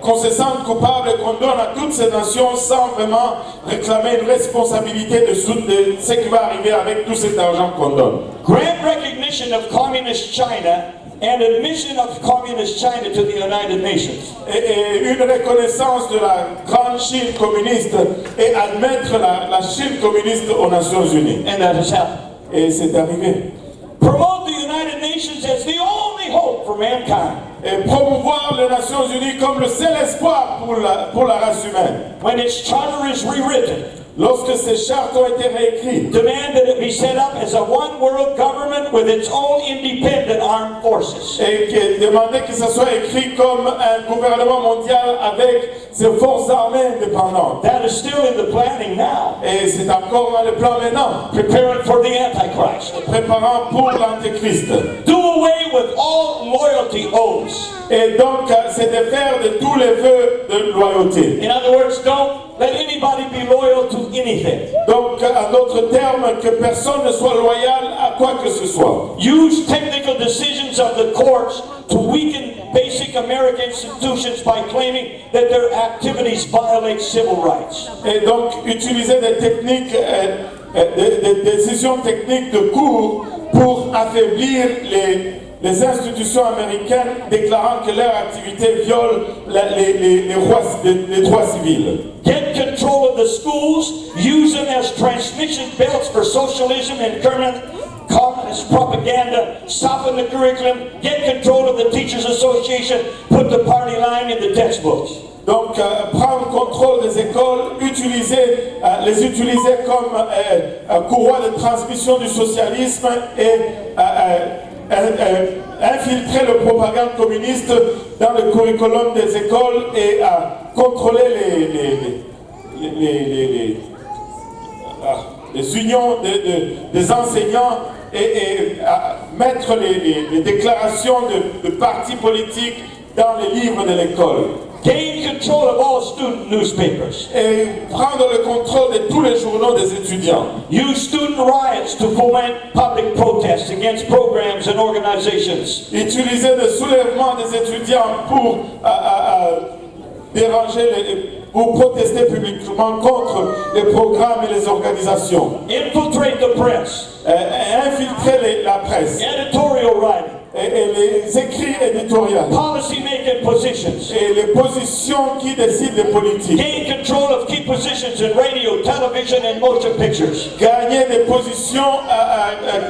qu'on se sente coupable et qu'on donne à toutes ces nations sans vraiment réclamer une responsabilité de ce qui va arriver avec tout cet argent qu'on donne. Grand recognition of communist China and admission of communist China to the United Nations. Et une reconnaissance de la grande Chine communiste et admettre la Chine communiste aux Nations Unies. And that has happened. Et c'est arrivé. Promote the United Nations as the only hope for mankind. Et promouvoir les Nations Unies comme le seul espoir pour la race humaine. When its charter is rewritten, Lorsque ces chartes ont été réécrites, demand that it be set up as a one world government with its own independent armed forces. et qui demandait que ça soit écrit comme un gouvernement mondial avec ses forces armées indépendantes. That is still in the planning now. Et c'est encore dans le plan maintenant, Preparing for the Antichrist. préparant pour l'Antéchrist. Do away with all loyalty oaths. Et donc, c'est de faire de tous les vœux de loyauté. In other words, don't let anybody be loyal to anything. Donc, en d'autres termes, que personne ne soit loyal à quoi que ce soit. Use technical decisions of the courts to weaken basic American institutions by claiming that their activities violate civil rights. Et donc, utiliser des techniques, des décisions techniques de cour pour affaiblir les institutions américaines, déclarant que leur activité viole les droits civils. Get control of the schools, use them as transmission belts for socialism and communist propaganda, soften the curriculum, get control of the Teachers Association, put the party line in the textbooks. Donc, prendre contrôle des écoles, les utiliser comme courroie de transmission du socialisme et infiltrer le propagande communiste dans le curriculum des écoles et contrôler les unions des enseignants et mettre les déclarations de partis politiques dans les livres de l'école. Gain control of all student newspapers. Et prendre le contrôle de tous les journaux des étudiants. Use student riots to foment public protests against programs and organizations. Utiliser le soulèvement des étudiants pour pour protester publiquement contre les programmes et les organisations. Infiltrate the press. Infiltrer la presse. Editorial writing. Et les écrits éditoriaux. Policy making positions. Et les positions qui décident des politiques. Gain control of key positions in radio, television, and motion pictures. Gagner des positions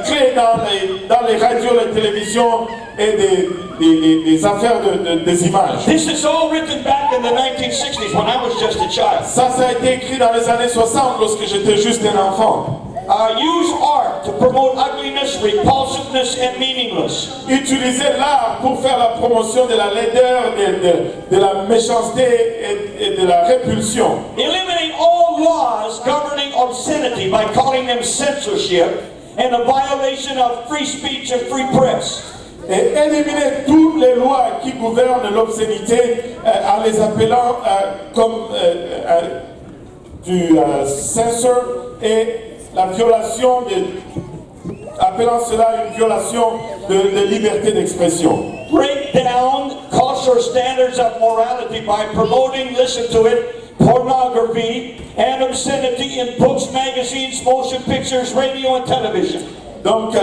clés dans les radios, les télévisions et des affaires des images. This is all written back in the 1960s when I was just a child. Ça a été écrit dans les années 60 lorsque j'étais juste un enfant. Use art to promote ugliness, repulsiveness, and meaningless. Utiliser l'art pour faire la promotion de la laideur, de la méchanceté et de la répulsion. Eliminate all laws governing obscenity by calling them censorship and a violation of free speech and free press. Et éliminer toutes les lois qui gouvernent l'obscénité en les appelant comme du censure et la violation appelant cela une violation de liberté d'expression. Break down cultural standards of morality by promoting, listen to it, pornography and obscenity in books, magazines, motion pictures, radio and television. Donc,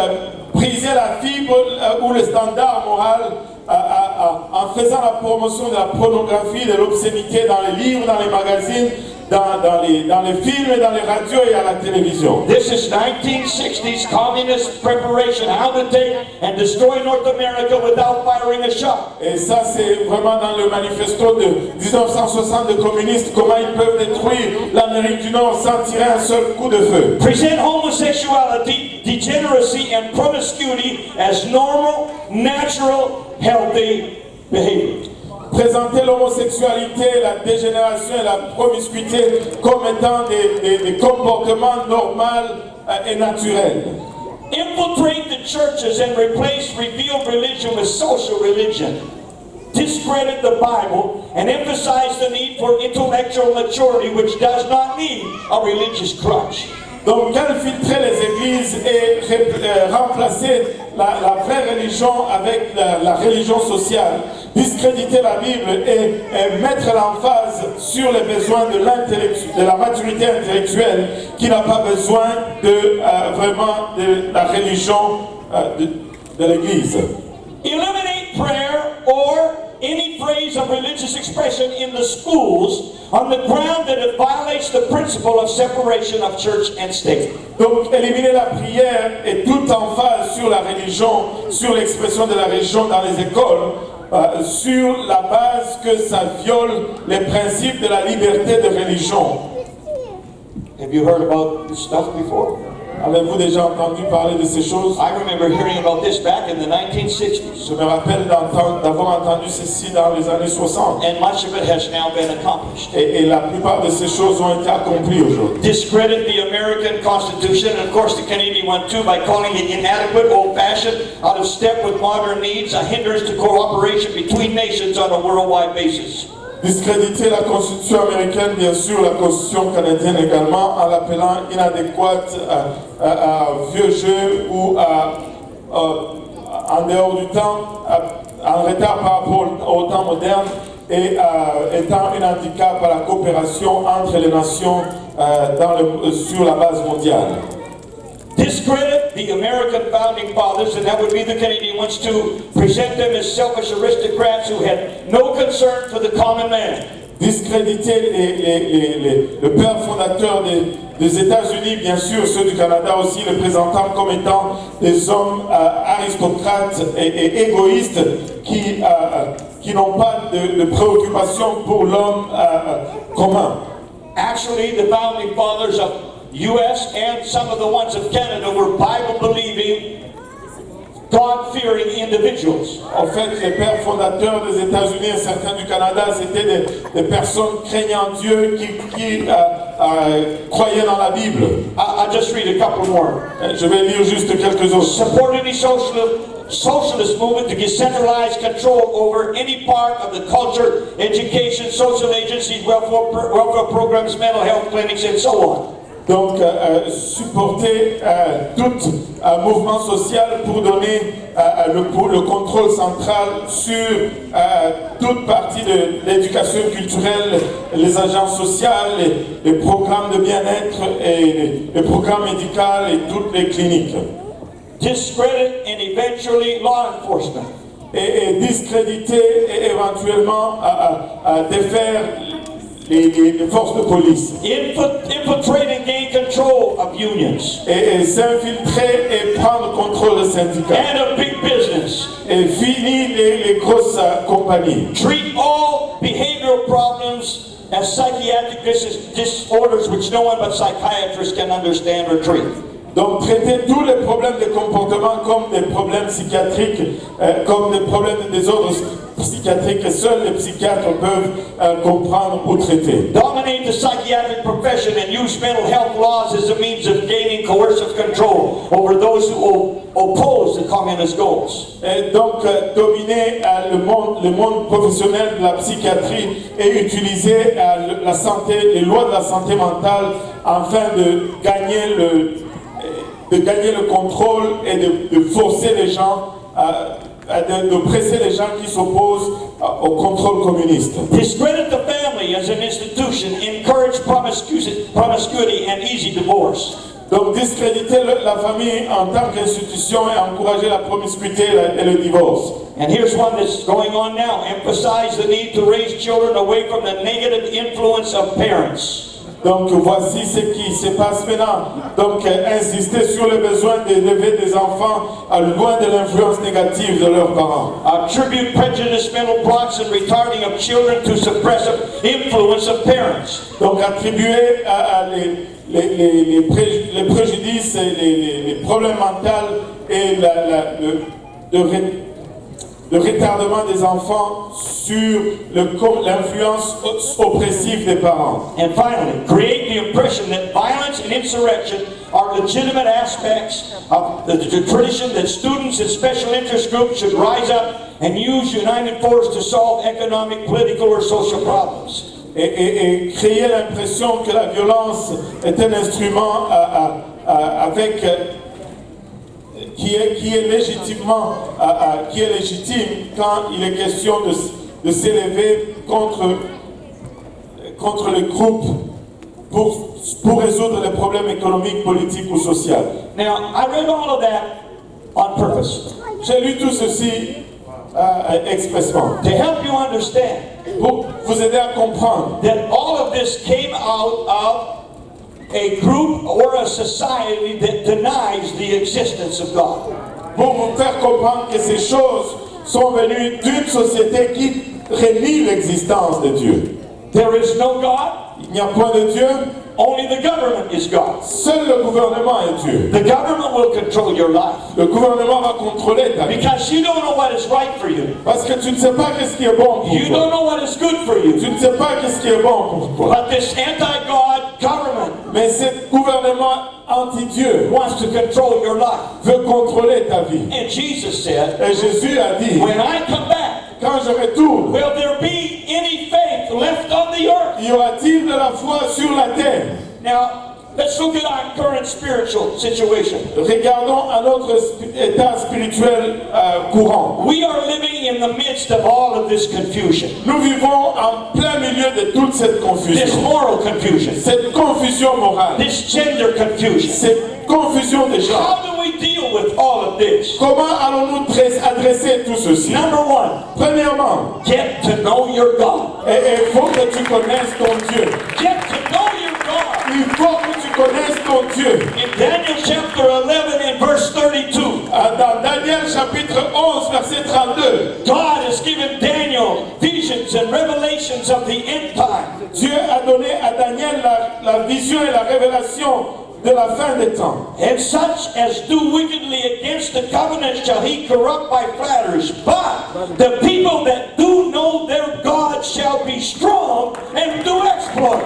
briser la fibre ou le standard moral en faisant la promotion de la pornographie, de l'obscénité dans les livres, dans les magazines, dans les films et dans les radios et à la télévision. This is 1960s communist preparation, how to take and destroy North America without firing a shot. Et ça, c'est vraiment dans le manifesto de 1960 des communistes, comment ils peuvent détruire l'Amérique du Nord sans tirer un seul coup de feu. Present homosexuality, degeneracy, and promiscuity as normal, natural, healthy behavior. Présenter l'homosexualité, la dégénération et la promiscuité comme étant des comportements normaux et naturels. infiltrate the churches and replace revealed religion with social religion, discredit the Bible, and emphasize the need for intellectual maturity, which does not need a religious crutch. Donc, infiltrer les églises et remplacer la vraie religion avec la religion sociale, discréditer la Bible et mettre l'emphase sur les besoins de la maturité intellectuelle qui n'a pas besoin vraiment de la religion de l'Église. Eliminate prayer or any phrase of religious expression in the schools on the ground that it violates the principle of separation of church and state. Donc, éliminer la prière et toute emphase sur la religion, sur l'expression de la religion dans les écoles, sur la base que ça viole les principes de la liberté de religion. Have you heard about this stuff before? Avez-vous déjà entendu parler de ces choses? I remember hearing about this back in the 1960s. Je me rappelle d'avoir entendu ceci dans les années 60. And much of it has now been accomplished. Et la plupart de ces choses ont été accomplies aujourd'hui. Discredit the American Constitution, and of course the Canadian one too, by calling it inadequate, old-fashioned, out of step with modern needs, a hindrance to cooperation between nations on a worldwide basis. Discréditer la Constitution américaine, bien sûr, la Constitution canadienne également, en l'appelant inadéquate, vieux jeu ou en dehors du temps, en retard par rapport au temps moderne et étant un handicap à la coopération entre les nations sur la base mondiale. Discredit the American founding fathers, and that would be the Canadian ones too, present them as selfish aristocrats who had no concern for the common man. Discréditer le père fondateur des États-Unis, bien sûr, ceux du Canada aussi, le présentant comme étant des hommes aristocrates et égoïstes qui n'ont pas de préoccupation pour l'homme commun. Actually, the founding fathers of U.S. and some of the ones of Canada were Bible-believing, God-fearing individuals. En fait, les pères fondateurs des États-Unis et certains du Canada, c'était des personnes craignant Dieu qui croyaient dans la Bible. I'll just read a couple more. Je vais lire juste quelques autres. Supported the socialist movement to get centralized control over any part of the culture, education, social agencies, welfare programs, mental health clinics, and so on. Donc, supporter tout mouvement social pour donner le contrôle central sur toute partie de l'éducation culturelle, les agences sociales, les programmes de bien-être et les programmes médicaux et toutes les cliniques. Discredit and eventually law enforcement. Et discréditer et éventuellement défaire les forces de police. Infiltrate and gain control of unions. Et s'infiltrer et prendre contrôle des syndicats. And of big business. Et finir les grosses compagnies. Treat all behavioral problems as psychiatric disorders which no one but psychiatrists can understand or treat. Donc traiter tous les problèmes de comportement comme des problèmes psychiatriques, comme des problèmes de désordre psychiatrique que seuls les psychiatres peuvent comprendre ou traiter. Dominate the psychiatric profession and use mental health laws as a means of gaining coercive control over those who oppose the communist goals. Et donc dominer le monde professionnel de la psychiatrie et utiliser la santé, les lois de la santé mentale afin de gagner le contrôle et de forcer les gens de presser les gens qui s'opposent au contrôle communiste. Discredit the family as an institution, encourage promiscuity and easy divorce. Donc discréditer la famille en tant qu'institution et encourager la promiscuité et le divorce. And here's one that's going on now. Emphasize the need to raise children away from the negative influence of parents. Donc voici ce qui se passe maintenant. Donc insister sur le besoin d'élever des enfants loin de l'influence négative de leurs parents. Attribute prejudice, mental blocks, and retarding of children to suppressive influence of parents. Donc attribuer les préjudices et les problèmes mentaux et le retardement des enfants sur l'influence oppressive des parents. And finally, create the impression that violence and insurrection are legitimate aspects of the tradition that students and special interest groups should rise up and use united force to solve economic, political, or social problems. Et créer l'impression que la violence est un instrument qui est légitime quand il est question de s'élever contre le groupe pour résoudre les problèmes économiques, politiques ou sociaux. Now, I read all of that on purpose J'ai lu tout ceci expressement to help you understand pour vous aider à comprendre that all of this came out of a group or a society that denies the existence of God. pour vous faire comprendre que ces choses sont venues d'une société qui renie l'existence de Dieu. There is no God, Il n'y a point de Dieu, only the government is God. seul le gouvernement est Dieu. The government will control your life Le gouvernement va contrôler ta vie. because you don't know what is right for you. Parce que tu ne sais pas qu'est-ce qui est bon pour You toi. don't know what is good for you. Tu ne sais pas qu'est-ce qui est bon pour toi. But this anti-God government Mais ce gouvernement anti-Dieu wants to control your life. veut contrôler ta vie. And Jesus said, Et Jésus a dit, when I come back, quand je retourne, will there be any faith left on the earth? y aura-t-il de la foi sur la terre? Now, let's look at our current spiritual situation. Regardons à notre état spirituel courant. We are living in the midst of all of this confusion, Nous vivons en plein milieu de toute cette this confusion. moral confusion, Cette confusion morale. this gender confusion. Cette confusion des gens. How do we deal with all of this? Comment allons-nous adresser tout ceci? Number one, Premièrement, get to know your God. il faut que tu connaisses ton Dieu. Get to know your God. Il faut que tu connaisses ton Dieu. In Daniel chapter 11 and verse 32, Dans Daniel chapitre 11, verset 32, God has given Daniel visions and revelations of the end time. Dieu a donné à Daniel la vision et la révélation de la fin des temps. And such as do wickedly against the covenant shall he corrupt by flatterers. But the people that do know their God shall be strong and do exploits.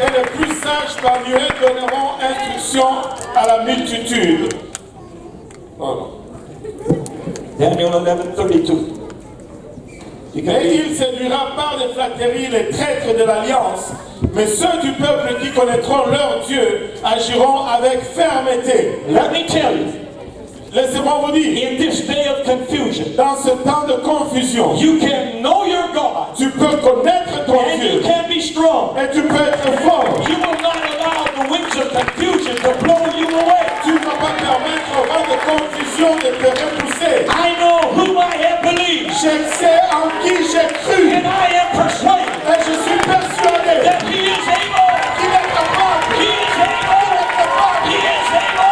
Et les plus sages parmi eux donneront instruction à la multitude. Voilà. Daniel 11:32. You can Et read. il séduira par des flatteries les traîtres de l'alliance, mais ceux du peuple qui connaîtront leur Dieu agiront avec fermeté. Let me tell you, Laissez-moi vous dire, in this day of confusion, dans ce temps de confusion, you can know your God tu peux connaître ton and you Dieu can be strong. et tu peux être fort. You will not allow the winds of confusion to blow you away. Tu ne vas pas permettre au vent de confusion de te repousser. I know whom I have believed, Je sais en qui j'ai cru and I am persuaded et je suis persuadé that He is able. qu'il est capable. He is able. He is able.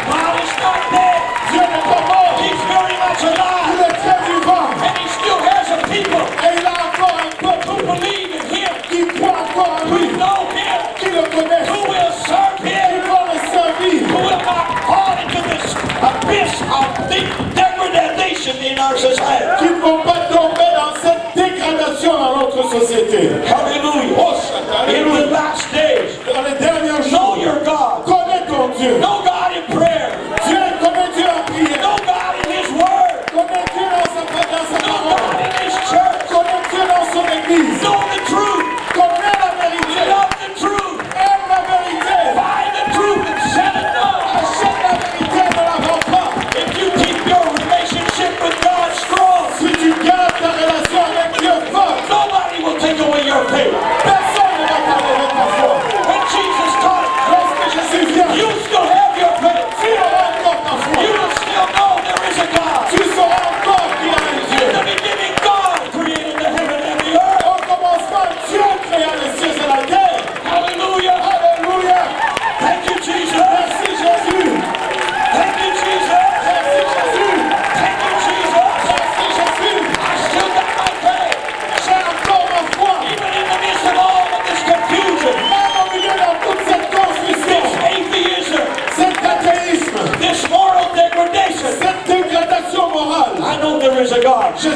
God is not dead. Dieu n'est pas mort, He's very much il alive, est très vivant and He still has a people et il a encore un peuple who believe in Him, qui croit encore en who lui, know Him, qui le connaît, who will serve qui Him, vont le servir, who will not fall into this abyss of degradation in our society. qui ne vont pas tomber dans cette dégradation dans notre société. Hallelujah. In the last days, Dans les derniers know jours, your God. connais ton Dieu. Know God in prayer. Connais Dieu en prière. Know God in His Word. Connais Dieu dans sa Know parole. God in His church. Connais Dieu dans son église. Know the truth. Connais la vérité. Love the truth. Aime la vérité. Buy the truth and sell it not. Achète la vérité, ne la vends pas. If you keep your relationship with God strong, Si tu gardes ta relation avec Dieu forte, nobody will take away your faith.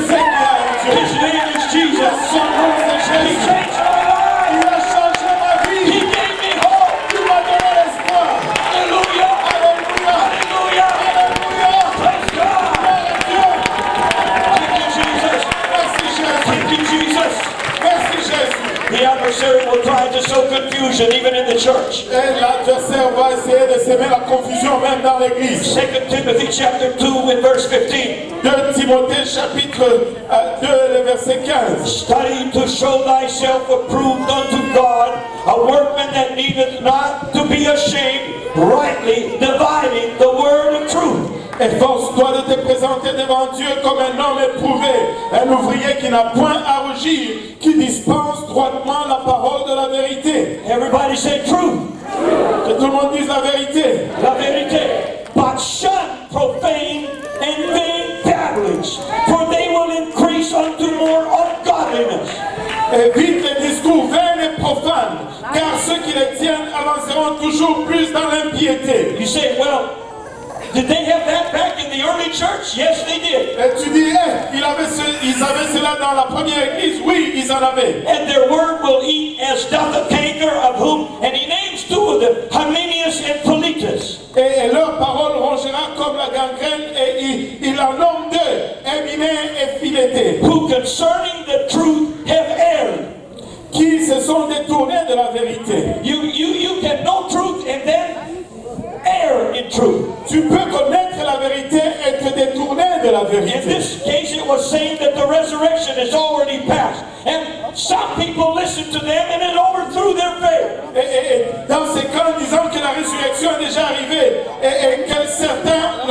sais qu'il y a un Dieu. His name is Jesus. Son nom c'est He Jésus. changed my life. Il a changé ma He vie. gave me hope. Il m'a donné l'espoir. Hallelujah. Alléluia. Hallelujah. Alléluia. Praise God. Gloire à Dieu. Thank you, Jesus. Merci Jésus. Thank you, Jesus. Merci Jésus. The adversary will try to sow confusion even in the church. Et l'adversaire va essayer de semer la confusion même dans l'église. 2 Timothy chapter 2 and verse 15. 2 Timothée chapitre 2 le verset 15. Study to show thyself approved unto God, a workman that needeth not to be ashamed, rightly dividing the word of truth. Efforce-toi de te présenter devant Dieu comme un homme éprouvé, un ouvrier qui n'a point à rougir, qui dispense droitement la parole de la vérité. Everybody say truth. Que tout le monde dise la vérité. La vérité. But shun profane and vain babblings, for they will increase unto more ungodliness. Évite les discours vains et profanes, car ceux qui les tiennent avanceront toujours plus dans l'impiété. You say, well, did they have that back in the early church? Yes, they did. Et tu dis, ils avaient cela dans la première église. Oui, ils en avaient. And their word will eat as doth a canker, of whom, and he names two of them, Hymenaeus and Philetus. Et leur parole rongera comme la gangrène, et il en nomme deux, Hyménée et Philété, Who concerning the truth have erred. qui se sont détournés de la vérité. You can know truth and then err in truth. Tu peux connaître la vérité et te détourner de la In vérité. this case, it was saying that the resurrection has already passed. And some people listened to them and it overthrew their faith. Et dans ces cas, disant que la résurrection est déjà arrivée et que certains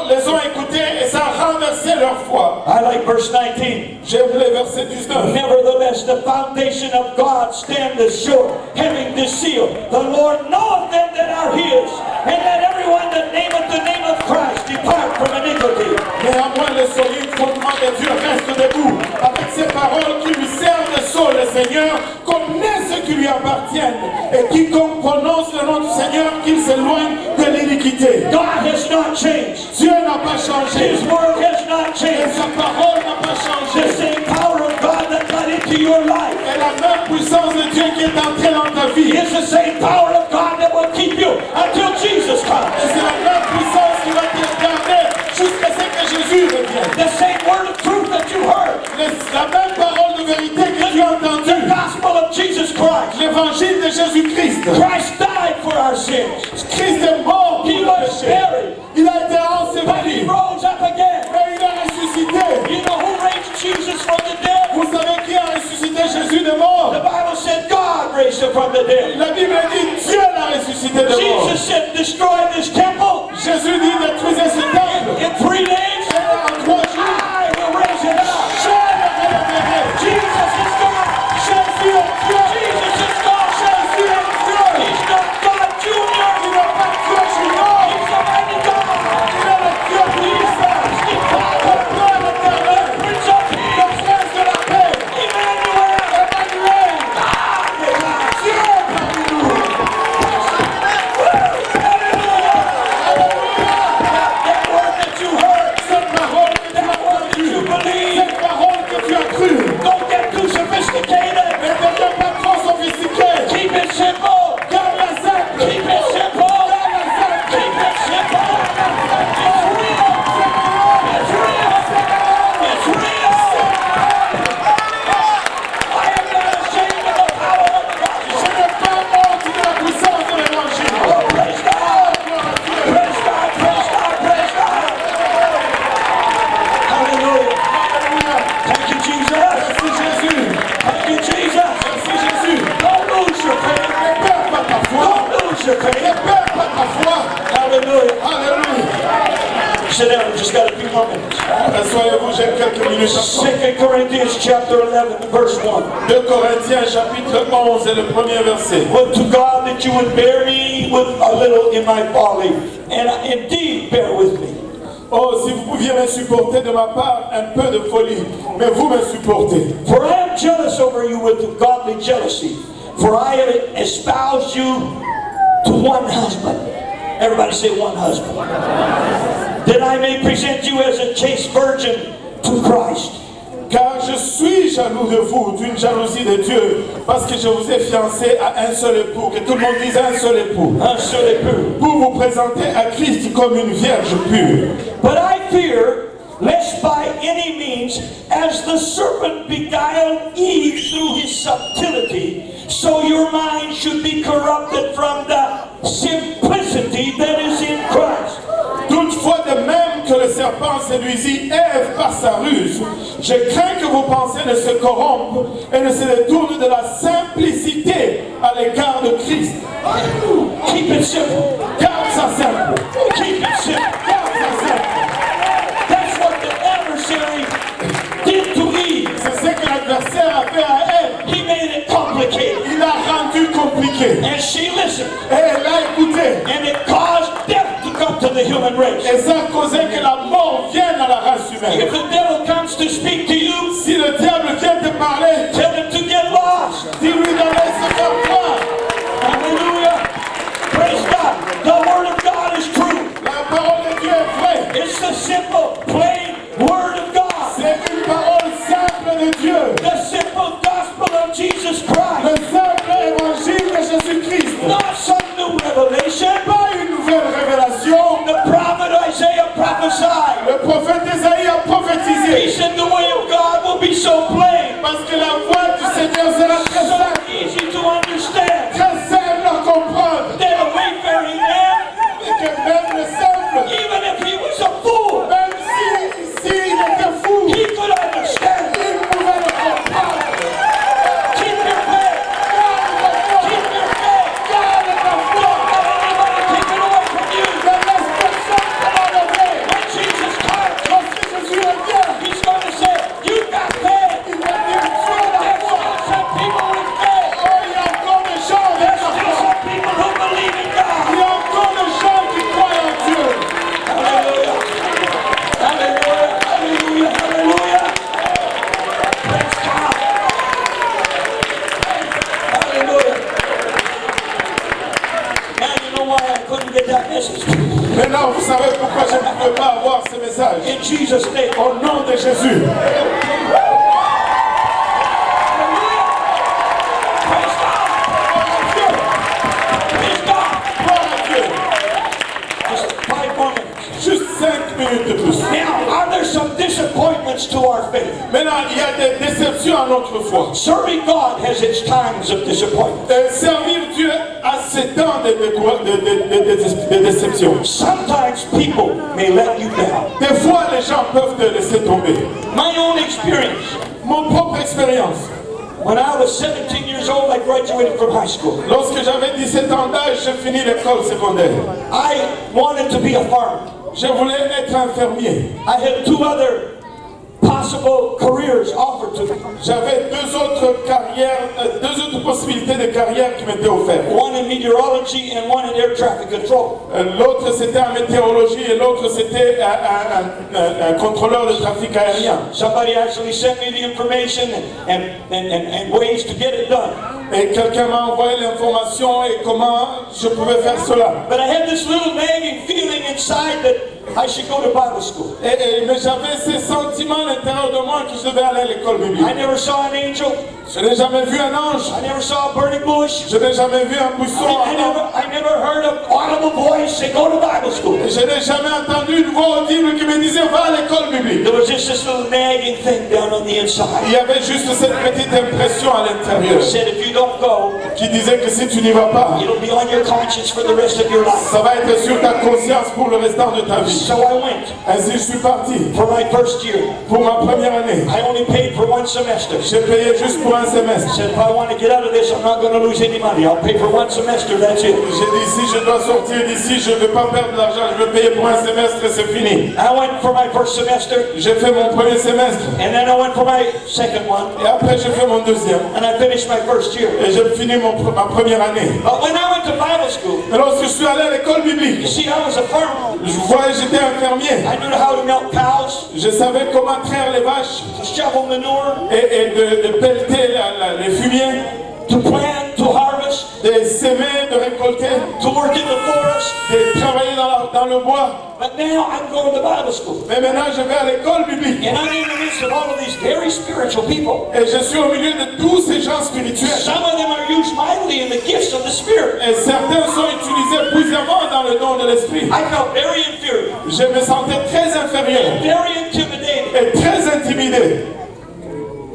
les ont écoutés et ça a renversé leur foi. I like verse 19. J'aime le verset 19. Nevertheless, the foundation of God standeth sure, having this seal. The Lord knoweth them that are his, and let everyone that nameth the name of Christ depart from iniquity. Néanmoins, le solide fondement de Dieu reste debout, avec ces paroles qui lui servent de sceau. Le Seigneur connaît ceux qui lui appartiennent, et quiconque prononce le nom du Seigneur, qu'il s'éloigne de l'iniquité. God has not changed. Dieu n'a pas changé, His word has not et changed. sa parole n'a pas The changé. same power of God that got into your life Et la même puissance de Dieu qui est entrée dans ta vie, is the same power of God that will keep you until Jesus et comes. c'est la même puissance qui va te garder jusqu'à ce que Jésus revienne. The same word of truth that you heard. La même parole de vérité que tu as entendue, The gospel of Jesus Christ. l'évangile de Jésus-Christ. Christ died for our sins. Christ est mort pour He le was péché. buried, Il a été but he enseveli, rose up again. mais il a ressuscité. You know who raised Jesus from the dead? Vous savez qui a ressuscité Jésus de mort? The Bible said God raised him from the dead. La Bible dit Dieu l'a ressuscité de mort. Jesus said, destroy this temple. Jésus dit détruisez ce temple. In 3 days, Et en 3 jours, I will raise it up. je le relèverai. Jesus is God. Jésus est Dieu. Jesus is God. Jésus est Dieu. He's not God Il Junior. n'est pas Dieu junior. He's Almighty God. Il est le Dieu puissant. He's Le Father. Père éternel. Prince of Le Peace. Prince de la paix. Emmanuel. Emmanuel. Dieu parmi nous. That word that you heard. Cette parole que tu That as word that you entendue. believe. Cette parole que tu as crue. Don't get too sophisticated. Ne deviens pas trop sophistiqué. Keep it simple. Garde-la simple. Keep it simple. Garde-la simple. Keep it simple. It's real. It's real. It's real. I am not ashamed of the power of the gospel. Je n'ai pas honte de la puissance de l'évangile. Oh, praise God. Gloire à Dieu. Praise God. Praise God. Praise God. Hallelujah. Alléluia. Thank you, Jesus. Merci Jésus. Thank you, Jesus. Merci Jésus. Don't lose your faith. Ne perds pas ta foi. Don't lose your Ne faith. perds pas ta foi. Hallelujah. Alléluia. Sit down. We just got a few more minutes. Asseyez-vous, j'ai quelques minutes encore. 2 Corinthians chapter 11, verse 1. 2 Corinthiens chapitre 11 et le premier verset. Would to God that you would bear me with a little in my folly, and indeed bear with me. Oh, si vous pouviez me supporter de ma part un peu de folie, mais vous me supportez. For I am jealous over you with godly jealousy, for I have espoused you to one husband. Everybody say one husband. That I may present you as a chaste virgin to Christ. Car je suis jaloux de vous, d'une jalousie de Dieu, parce que je vous ai fiancé à un seul époux. Que tout le monde dise un seul époux. Un seul époux. Pour vous présenter à Christ comme une vierge pure. But I fear, lest by any means, as the serpent beguiled Eve through his subtlety, so your mind should be corrupted from the simplicity that is in Christ. Toutefois, de même que le serpent séduisit Ève par sa ruse, je crains que vos pensées ne se corrompent et ne se détournent de la simplicité à l'égard de Christ. Keep it simple. Garde ça simple. Keep it simple. Garde ça simple. That's what the adversary did to Eve. C'est ce que l'adversaire a fait à Ève. He made it complicated. Il a rendu compliqué. And she listened. Et elle a écouté. And it caused death to come to the human race. Et ça a causé que la mort vienne à la race humaine. If the devil comes to speak to you, Si le diable vient te parler, tell him to get lost. dis-lui d'aller se faire croire. Hallelujah. Praise God. The word of God is true. La parole de Dieu est vraie. It's the simple, plain word of God. C'est une parole simple de Dieu. The simple gospel of Jesus Christ. Le simple évangile de Jésus-Christ. Not some new revelation. Pas une nouvelle révélation. The prophet Isaiah prophesied. Le prophète Isaïe a He prophétisé. said the way of God will be so plain, Parce que la voix du Seigneur sera très so simple. easy to understand, Très simple à comprendre. that a wayfaring man, Et que même le simple, even if he was a fool, même si il était fou, he could understand. il pouvait le comprendre. Keep your faith. Keep your faith. Garde ta foi. Don't let anybody take it away from you. Ne laisse personne te l'enlever. When Jesus comes, Lorsque Jésus revient, he's going to say, you've got faith. il va dire tu as la There's foi. still some people with faith. Oh, il y a encore des gens avec There's la still foi. some people who believe in Il God. y a encore des gens qui croient en Dieu. Hallelujah. Hallelujah. Hallelujah. Hallelujah. Praise God. Hallelujah. Now you know why I couldn't get that message. Maintenant, vous savez pourquoi je ne pouvais pas avoir ce message. In Jesus' name. Au nom de Jésus. Praise God. Praise God. Gloire à Dieu. Just 5 more minutes. Juste 5 minutes de plus. Now, are there some disappointments to our faith? Maintenant, il y a des déceptions à notre foi. Serving God has its times of disappointment. Servir Dieu a ses temps de déception. Sometimes people may let you down. Des fois, les gens peuvent te laisser tomber. My own experience. Mon propre expérience. When I was 17 years old, I graduated from high school. Lorsque j'avais 17 ans d'âge, j'ai fini l'école secondaire. I wanted to be a farmer. Je voulais être infirmier. I had 2 other possible careers offered to me. J'avais deux autres possibilités de carrière qui m'étaient offertes. One in meteorology and one in air traffic control. L'autre c'était en météorologie et l'autre c'était un contrôleur de trafic aérien. Somebody actually sent me the information and ways to get it done. Et quelqu'un m'a envoyé l'information et comment je pouvais faire cela. But I had this little nagging feeling inside that I should go to Bible school. Mais j'avais ces sentiments à l'intérieur de moi que je devais aller à l'école biblique. I never saw an angel. Je n'ai jamais vu un ange. I never saw a burning bush. Je n'ai jamais vu un buisson ardent. I never heard an audible voice say, go to Bible school. Et je n'ai jamais entendu une voix audible qui me disait va à l'école biblique. There was just this little nagging thing down on the inside. Il y avait juste cette petite impression à l'intérieur It said, if you don't go, qui disait que si tu n'y vas pas, it'll be on your conscience for the rest of your life. ça va être sur ta conscience pour le restant de ta vie. So I went Ainsi, je suis parti for my first year. pour ma première année. I only paid for 1 semester. J'ai payé juste pour un semestre. I said, if I want to get out of this, I'm not going to lose any money. I'll pay for 1 semester, that's it. J'ai dit si je dois sortir d'ici, je ne vais pas perdre de l'argent, je vais payer pour un semestre et c'est fini. I went for my first semester, J'ai fait mon premier semestre and then I went for my second one, et après j'ai fait mon deuxième and I finished my first year. et j'ai fini ma première année. But when I went to Bible school, Et lorsque je suis allé à l'école you biblique, see, I was a farmer. je voyais j'étais infirmier. I knew how to milk cows, Je savais comment traire les vaches to shovel manure, et de pelleter les fumiers, to plant, to harvest. de s'aimer, de récolter, to work in the forest. de travailler dans le bois. But now I'm going to Bible school. Mais maintenant, je vais à l'école biblique. And I'm in the midst of all of these very spiritual people. Et je suis au milieu de tous ces gens spirituels. Some of them are used mightily in the gifts of the Spirit. Et certains sont utilisés puissamment dans le don de l'esprit. I felt very inferior, Je me sentais très inférieur very intimidated. et très intimidé.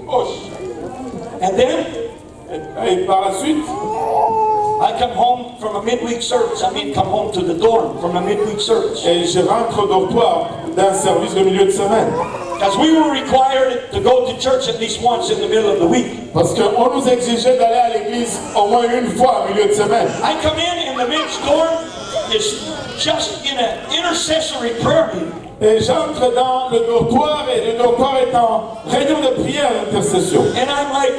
Oh. And then Et par la suite, I come home from a midweek service. I mean, come home to the dorm from a midweek service. et je rentre au dortoir d'un service de milieu de semaine. Because we were required to go to church at least once in the middle of the week. Parce qu'on nous exigeait d'aller à l'église au moins une fois au milieu de semaine. I come in and the men's dorm is just in an intercessory prayer meeting. Et j'entre dans le dortoir et le dortoir est en réunion de prière d'intercession. And I'm like,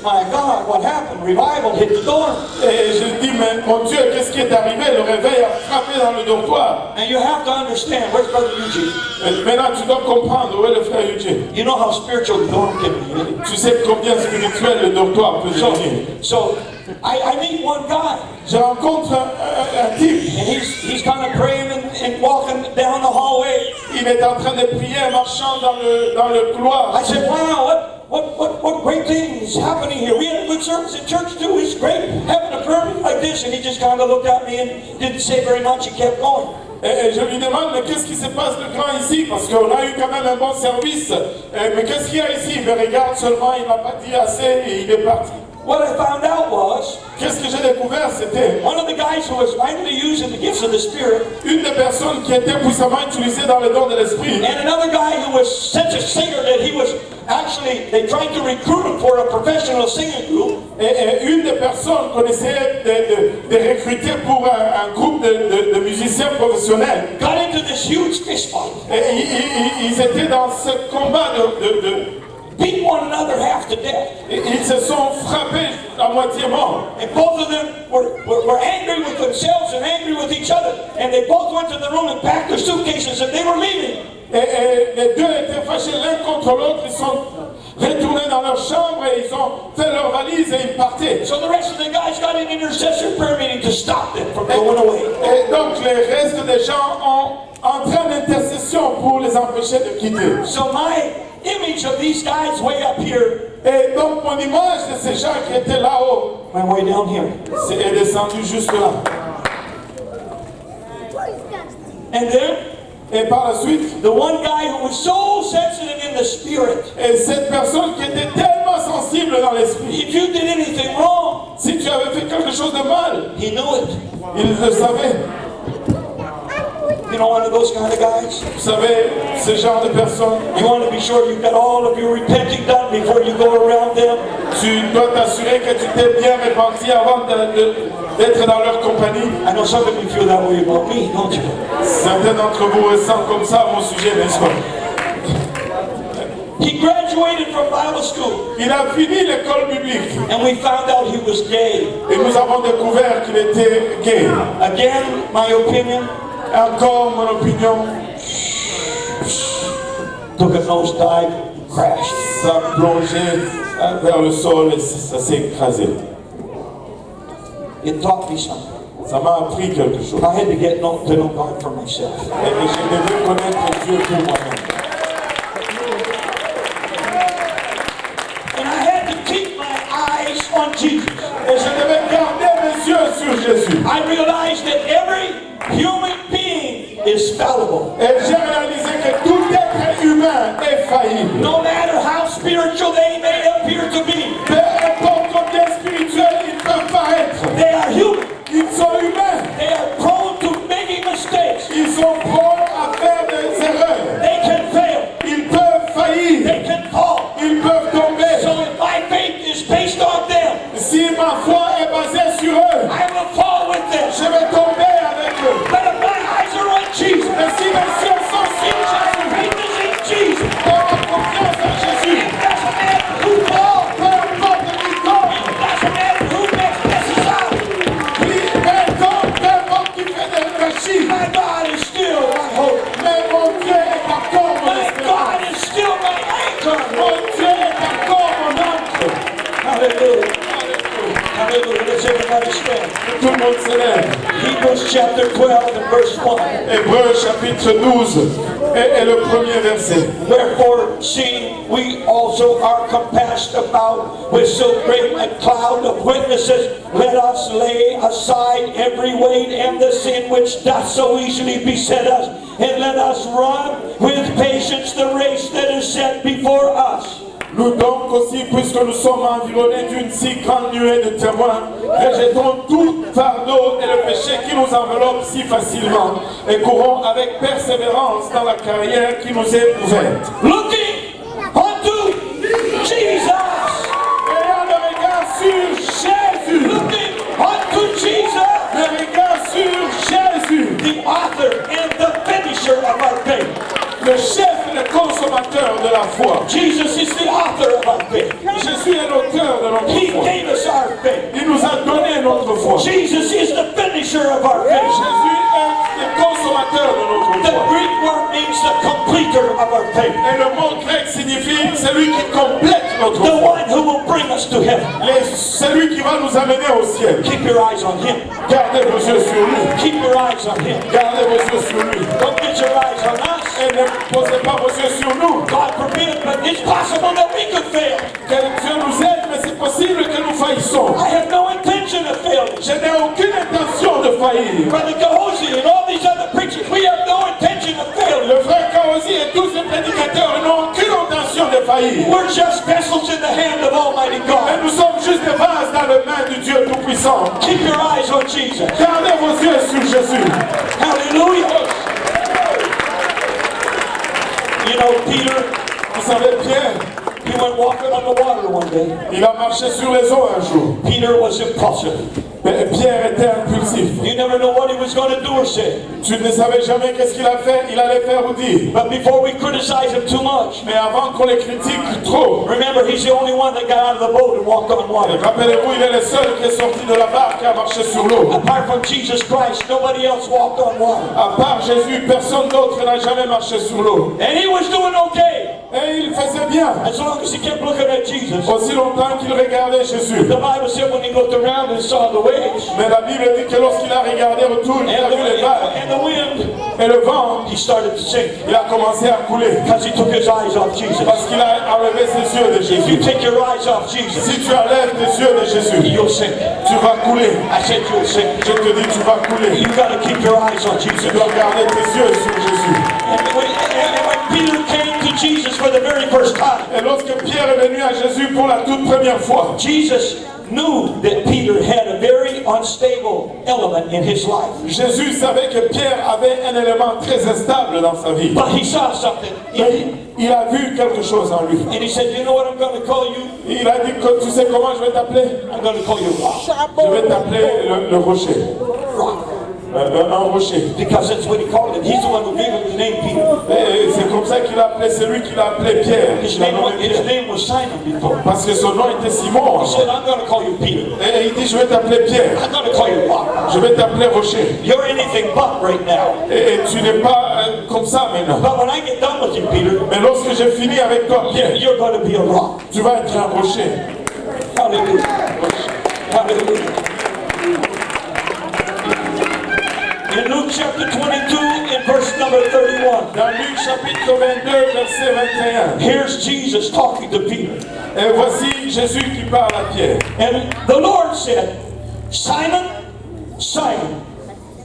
my God, what happened? Revival hit the dorm. Et je dis, mais mon Dieu, qu'est-ce qui est arrivé? Le réveil a frappé dans le dortoir. And you have to understand, where's Brother Eugene? Et maintenant, tu dois comprendre où est le frère Eugene. You know how spiritual the dorm can be. Tu sais combien spirituel le dortoir peut devenir. So I meet one guy. Je rencontre un type. And he's kind of praying and walking down the hallway. Il est en train de prier, marchant dans le couloir. I said, wow, what great thing is happening here. We had a good service at church too. It's great having a prayer meeting like this. And he just kind of looked at me and didn't say very much. He kept going. Et je lui demande, mais qu'est-ce qui se passe de grand ici? Parce qu'on a eu quand même un bon service. Mais qu'est-ce qu'il y a ici? Il me regarde seulement, il m'a pas dit assez et il est parti. What I found out was, Qu'est-ce que j'ai découvert? C'était one of the guys who was mightily used in the gifts of the Spirit, une des personnes qui était puissamment utilisée dans le don de l'esprit. and another guy who was such a singer that he was actually, they tried to recruit him for a professional singing group. Et une des personnes qu'on essayait de recruter pour un groupe de musiciens professionnels. Got into this huge fist fight. Et ils étaient dans ce combat Beat one another half to death. ils se sont frappés à moitié morts. And both of them were angry with themselves and angry with each other. And they both went to the room and packed their suitcases and they were leaving. Et les deux étaient fâchés l'un contre l'autre. Ils sont retournés dans leur chambre et ils ont fait leur valise et ils partaient. So the rest of the guys got an intercessory prayer meeting to stop them from going away. Et donc les restes des gens ont entré en intercession pour les empêcher de quitter. So my image of these guys way up here Et donc mon image de ces gens qui étaient là-haut went way down here. est descendue juste là. And then Et par la suite, the one guy who was so sensitive in the spirit, et cette personne qui était tellement sensible dans l'esprit, if you did anything wrong, si tu avais fait quelque chose de mal, he knew it. il le savait. You know, one of those kind of guys. Vous savez, ce genre de personnes, You want to be sure you've got all of your repenting done before you go around them. tu dois t'assurer que tu t'es bien repenti avant d'être dans leur compagnie. I know some of you feel that way about me, don't you? Certains d'entre vous ressentent comme ça à mon sujet, n'est-ce pas? He graduated from Bible school, Il a fini l'école biblique and we found out he was gay. et nous avons découvert qu'il était gay. Again, my opinion, Encore mon opinion, took a nosedive, crashed. ça a plongé vers le sol et ça s'est écrasé. It taught me something. Ça m'a appris quelque chose. I had to get to know God for myself. Et je devais connaître Dieu pour moi-même. And I had to keep my eyes on Jesus. Et je devais garder mes yeux sur Jésus. I realized that every human being is fallible. Et j'ai réalisé que tout être humain est faillible. No matter how spiritual they may appear to be, Peu importe combien spirituels ils peuvent paraître, they are human. ils sont humains. They are prone to making mistakes. Ils sont prompts à faire des erreurs. They can fail. Ils peuvent faillir. They can fall. Ils peuvent tomber. So if my faith is based on them, Si ma foi est basée sur eux, I will fall with them. je vais tomber avec eux. But if my eyes are on Jesus, Mais si mes yeux sont sur if my Jésus, faith is in Jesus, dans ma confiance en Jésus, it doesn't matter who falls. peu importe qui tombe, It doesn't matter who messes up. peu importe qui fait des péchés, My God is still my hope. mais mon Dieu est encore mon My espérance. God is still my anchor. Mon Dieu est encore mon âme. Hallelujah. Hallelujah. Let's everybody stand. Que tout le monde se lève. Hebrews chapter 12 and verse 1. Hébreux chapitre 12 et le premier verset. Wherefore, seeing we also are compassed about with so great a cloud of witnesses, let us lay aside every weight and the sin which doth so easily beset us, and let us run with patience the race that is set before us. Nous donc aussi, puisque nous sommes environnés d'une si grande nuée de témoins, rejetons tout fardeau et le péché qui nous enveloppe si facilement, et courons avec persévérance dans la carrière qui nous est ouverte. Looking unto Jesus. Ayant le regard sur Jésus. Looking unto Jesus. Le regard sur Jésus. The author and the finisher of our faith. Le chef et le consommateur de la foi. Jesus is the author of our faith. Jésus est l'auteur de notre He foi. gave us our faith. Il nous a donné notre foi. Jesus is the finisher of our faith. Jésus est le consommateur de notre The foi. Greek word means the completer of our faith. Et le mot grec signifie celui qui complète notre The foi. one who will bring us to heaven. Celui qui va nous amener au ciel. Keep your eyes on him. Gardez vos yeux sur lui. Keep your eyes on him. Gardez vos yeux sur lui. Don't get your eyes on us. Et ne posez pas vos yeux sur nous. God forbid, but it's possible that we could fail. Que Dieu nous aide, mais c'est possible que nous faillissons. I have no intention of failing. Je n'ai aucune intention de faillir. Brother Gehazi and all these other preachers, we have no intention of failing. Le frère Kaosi et tous les prédicateurs n'ont aucune intention de faillir. We're just vessels in the hand of Almighty Mais God. nous sommes juste des vases dans les mains du Dieu Tout-Puissant. Keep your eyes on Jesus. Gardez vos yeux sur Jésus. Hallelujah. You know, Peter, Vous savez, Pierre, he went walking on the water one day. il a marché sur les eaux un jour. Peter was impulsive. Mais Pierre était impulsif. You never know what he was going to do or say. Tu ne savais jamais qu'est-ce qu'il a fait, il allait faire ou dire. But before we criticize him too much, Mais avant qu'on les critique trop, remember he's the only one that got out of the boat and walked on water. rappelez-vous, il est le seul qui est sorti de la barque et a marché sur l'eau. Apart from Jesus Christ, nobody else walked on water. À part Jésus, personne d'autre n'a jamais marché sur l'eau. And he was doing okay Et il faisait bien, as long as he kept looking at Jesus. aussi longtemps qu'il regardait Jésus. The Bible said when he looked around and saw the waves Mais la Bible dit que lorsqu'il a regardé autour, il a vu les vagues and the wind, et le vent, he started to sink il a commencé à couler. because he took his eyes off Jesus. Parce qu'il a enlevé ses yeux de If you Jésus. take your eyes off Jesus, Si tu enlèves tes yeux de Jésus, you'll sink. tu vas couler. I said you'll sink. Je te dis, tu vas couler. You got to keep your eyes on Tu Jesus. dois garder tes yeux sur Jésus. And when Peter came to Jesus for the very first time, Et lorsque Pierre est venu à Jésus pour la toute première fois, Jesus knew that Peter had a very unstable element in his life. Jésus savait que Pierre avait un élément très instable dans sa vie. But he saw something in Mais him. il a vu quelque chose en lui. And he said, you know what I'm going to call you? Il a dit que tu sais comment je vais t'appeler? I'm going to call you Rock. Je vais t'appeler le rocher. Rock. Un rocher. Because that's what he called him. He's the one who gave him his name, Peter. Et c'est comme ça qu'il a appelé, c'est lui qui l'a appelé Pierre. His Il l'a name, nommé his Pierre. name was Simon before. Parce que son nom était Simon. He said, I'm going to call you Peter. Et il dit, je vais t'appeler Pierre. I'm going to call you Rock. Je vais t'appeler rocher. You're anything but right now. Et tu n'es pas comme ça maintenant. But when I get done with you, Peter, Mais lorsque j'ai fini avec toi, Pierre, you're going to be a rock. tu vas être un rocher. Hallelujah. Hallelujah. In Luke chapter 22, in verse number 31, Dans Luc chapitre 22, verset 21. here's Jesus talking to Peter. Et voici Jésus qui parle à Pierre. And the Lord said, Simon, Simon,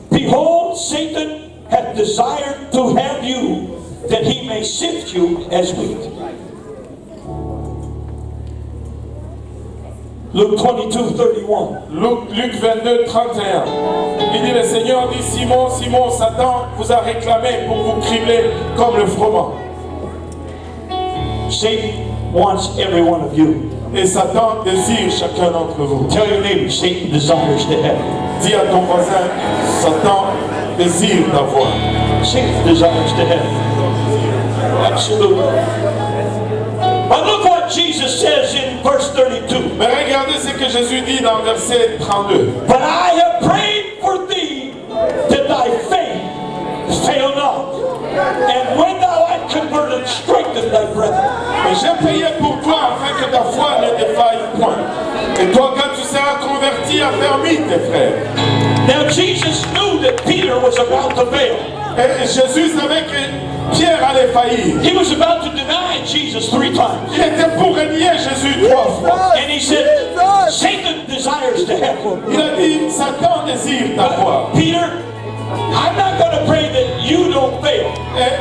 behold, Satan hath desired to have you, that he may sift you as wheat. Luke 22:31. Luc 22, 31. Il dit, le Seigneur dit, Simon, Simon, Satan vous a réclamé pour vous cribler comme le froment. Satan wants every one of you. Et Satan désire chacun d'entre vous. Tell your neighbor, Satan desires to have you. Dis à ton voisin, Satan désire t'avoir. Satan desires to have you. Absolutely. But look what Jesus says in verse 32. Mais regardez ce que Jésus dit dans verset 32. But I have prayed for thee that thy faith fail not. And when thou art converted, strengthen thy brethren. Mais j'ai prié pour toi afin que ta foi ne défaille point. Et toi, quand tu seras converti, trahis tes frères. Now Jesus knew that Peter was about to fail. Et Jésus savait que Pierre allait faillir. He was about to deny Jesus 3 times. Il était pour renier Jésus 3 fois. And he said, Satan desires to have you. Il a dit, Satan désire ta foi. Peter, I'm not going to pray that you don't fail,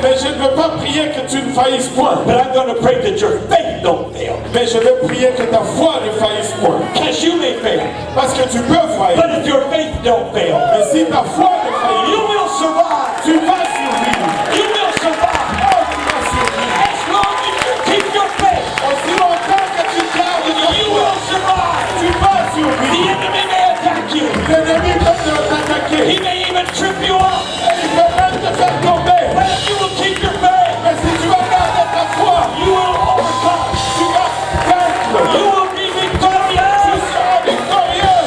Mais je ne veux pas prier que tu ne faillisses point. but I'm going to pray that your faith don't fail. Mais je vais prier que ta foi ne faillisse point. Because you may fail, Parce que tu peux faillir. but if your faith don't fail, Mais si ta foi ne faillit, you will survive. tu vas survivre. You will survive. Oh, tu vas survivre. As long as you keep your faith, Aussi longtemps que tu gardes ta you foi, will survive. tu vas The survivre. enemy may attack you. L'ennemi peut t'attaquer. He may even trip you up. Il peut même te faire tomber. But if you will keep your faith, Mais si tu vas garder ta foi, you will overcome. tu vas vaincre. You will be Tu victorious. seras victorieux.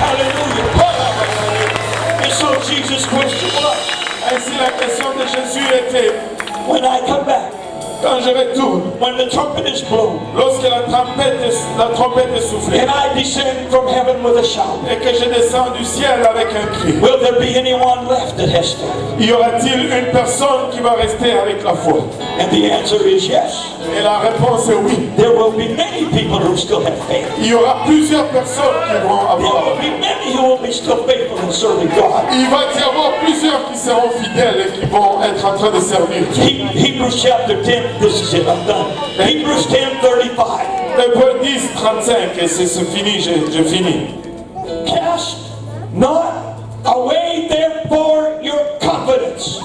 Hallelujah. And so Jesus' question was, Ainsi la question de Jésus était, when I come back, quand je retourne, when the trumpet is blown, lorsque la trompette est soufflée, and I descend from heaven with a shout, et que je descends du ciel avec un cri, will there be anyone left that has faith? y aura-t-il une personne qui va rester avec la foi? And the answer is yes. Et la réponse est oui. There will be many people who still have faith. Il y aura plusieurs personnes qui vont There avoir. will be many who will be still faithful in serving God. Il va y avoir plusieurs qui seront fidèles et qui vont être en train de servir Dieu. Hebrews chapter 10, this is it, I'm done. Hebrews 10:35. Hébreux 10, 35, et c'est fini, je finis. Cast not away therefore your confidence,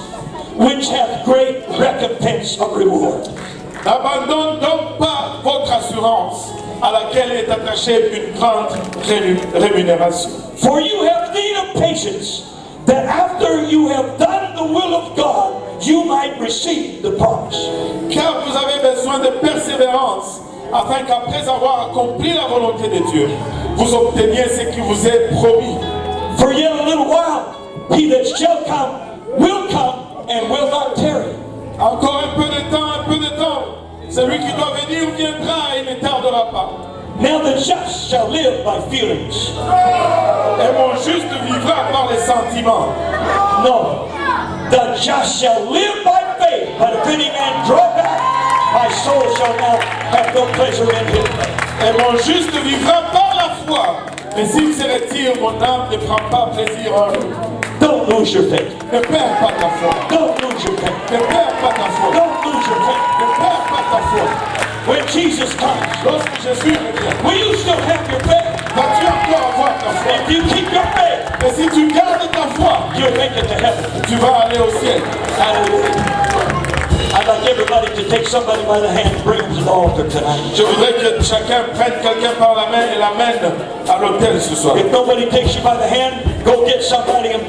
which hath great recompense of reward. N'abandonne donc pas votre assurance à laquelle est attachée une grande rémunération. For you have need of patience, that after you have done the will of God, you might receive the promise. Car vous avez besoin de persévérance, afin qu'après avoir accompli la volonté de Dieu, vous obteniez ce qui vous est promis. For yet a little while, he that shall come will come and will not tarry. Encore un peu de temps, un peu de temps. Celui qui doit venir viendra et ne tardera pas. Now the just shall live by feelings. Et mon juste vivra par les sentiments. No, the just shall live by faith. But if any man draw back, my soul shall now have no pleasure in him. Et mon juste vivra par la foi. Mais s'il se retire, mon âme ne prend pas plaisir en lui. Don't lose your faith. Ne perds pas ta foi. Don't lose your faith. Ne perds pas ta foi. Don't lose your faith. Ne perds pas ta foi. When Jesus comes, Lorsque Jésus revient, will you still have your faith? vas-tu encore avoir ta foi? If you keep your faith, Et si tu gardes ta foi, you'll make it to heaven. tu vas aller au ciel. Hallelujah. I'd like everybody to take somebody by the hand and bring them to the altar tonight. Je voudrais que chacun prenne quelqu'un par la main et l'amène à l'autel ce soir. If nobody takes you by the hand, go get somebody and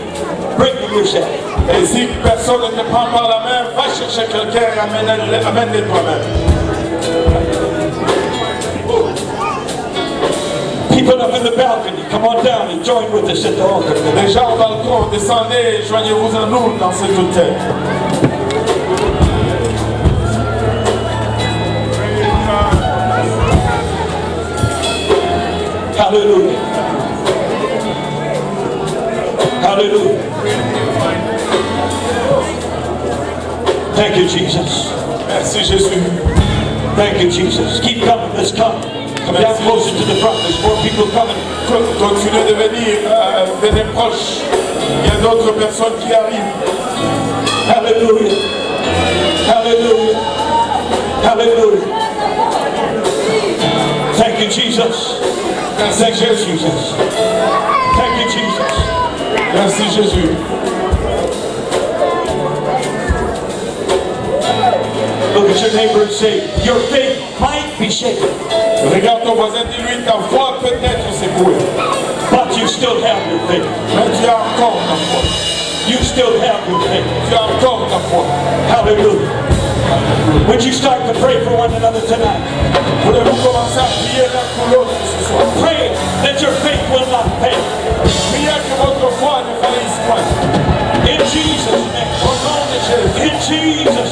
bring them yourself. Et si personne ne te prend par la main, va chercher quelqu'un et amène-les toi-même. People up in the balcony, come on down and join with us at the altar. Les gens au balcon, descendez et joignez-vous à nous dans cet hôtel. Hallelujah. Hallelujah. Thank you, Jesus. Merci Jésus. Thank you, Jesus. Keep coming. Let's come. Come down closer to the front. There's more people coming. Continuez de venir, venez proche. Il y a d'autres personnes qui arrivent. Hallelujah. Hallelujah. Hallelujah. Thank you, Jesus. Thank you, Jesus. Thank you, Jesus. Merci Jésus. Look at your neighbor and say, your faith might be shaken, Regarde ton voisin, dis-lui, ta foi peut être secouée. but you still have your faith. Mais tu as encore ta foi. You still have your faith. Tu as encore ta foi. Hallelujah. Would you start to pray for one another tonight? Voulez-vous commencer à prier l'un pour l'autre ce soir? Pray that your faith will not fail. Priez que votre foi ne faillisse point. In Jesus' name. Au nom de Jésus. In Jesus'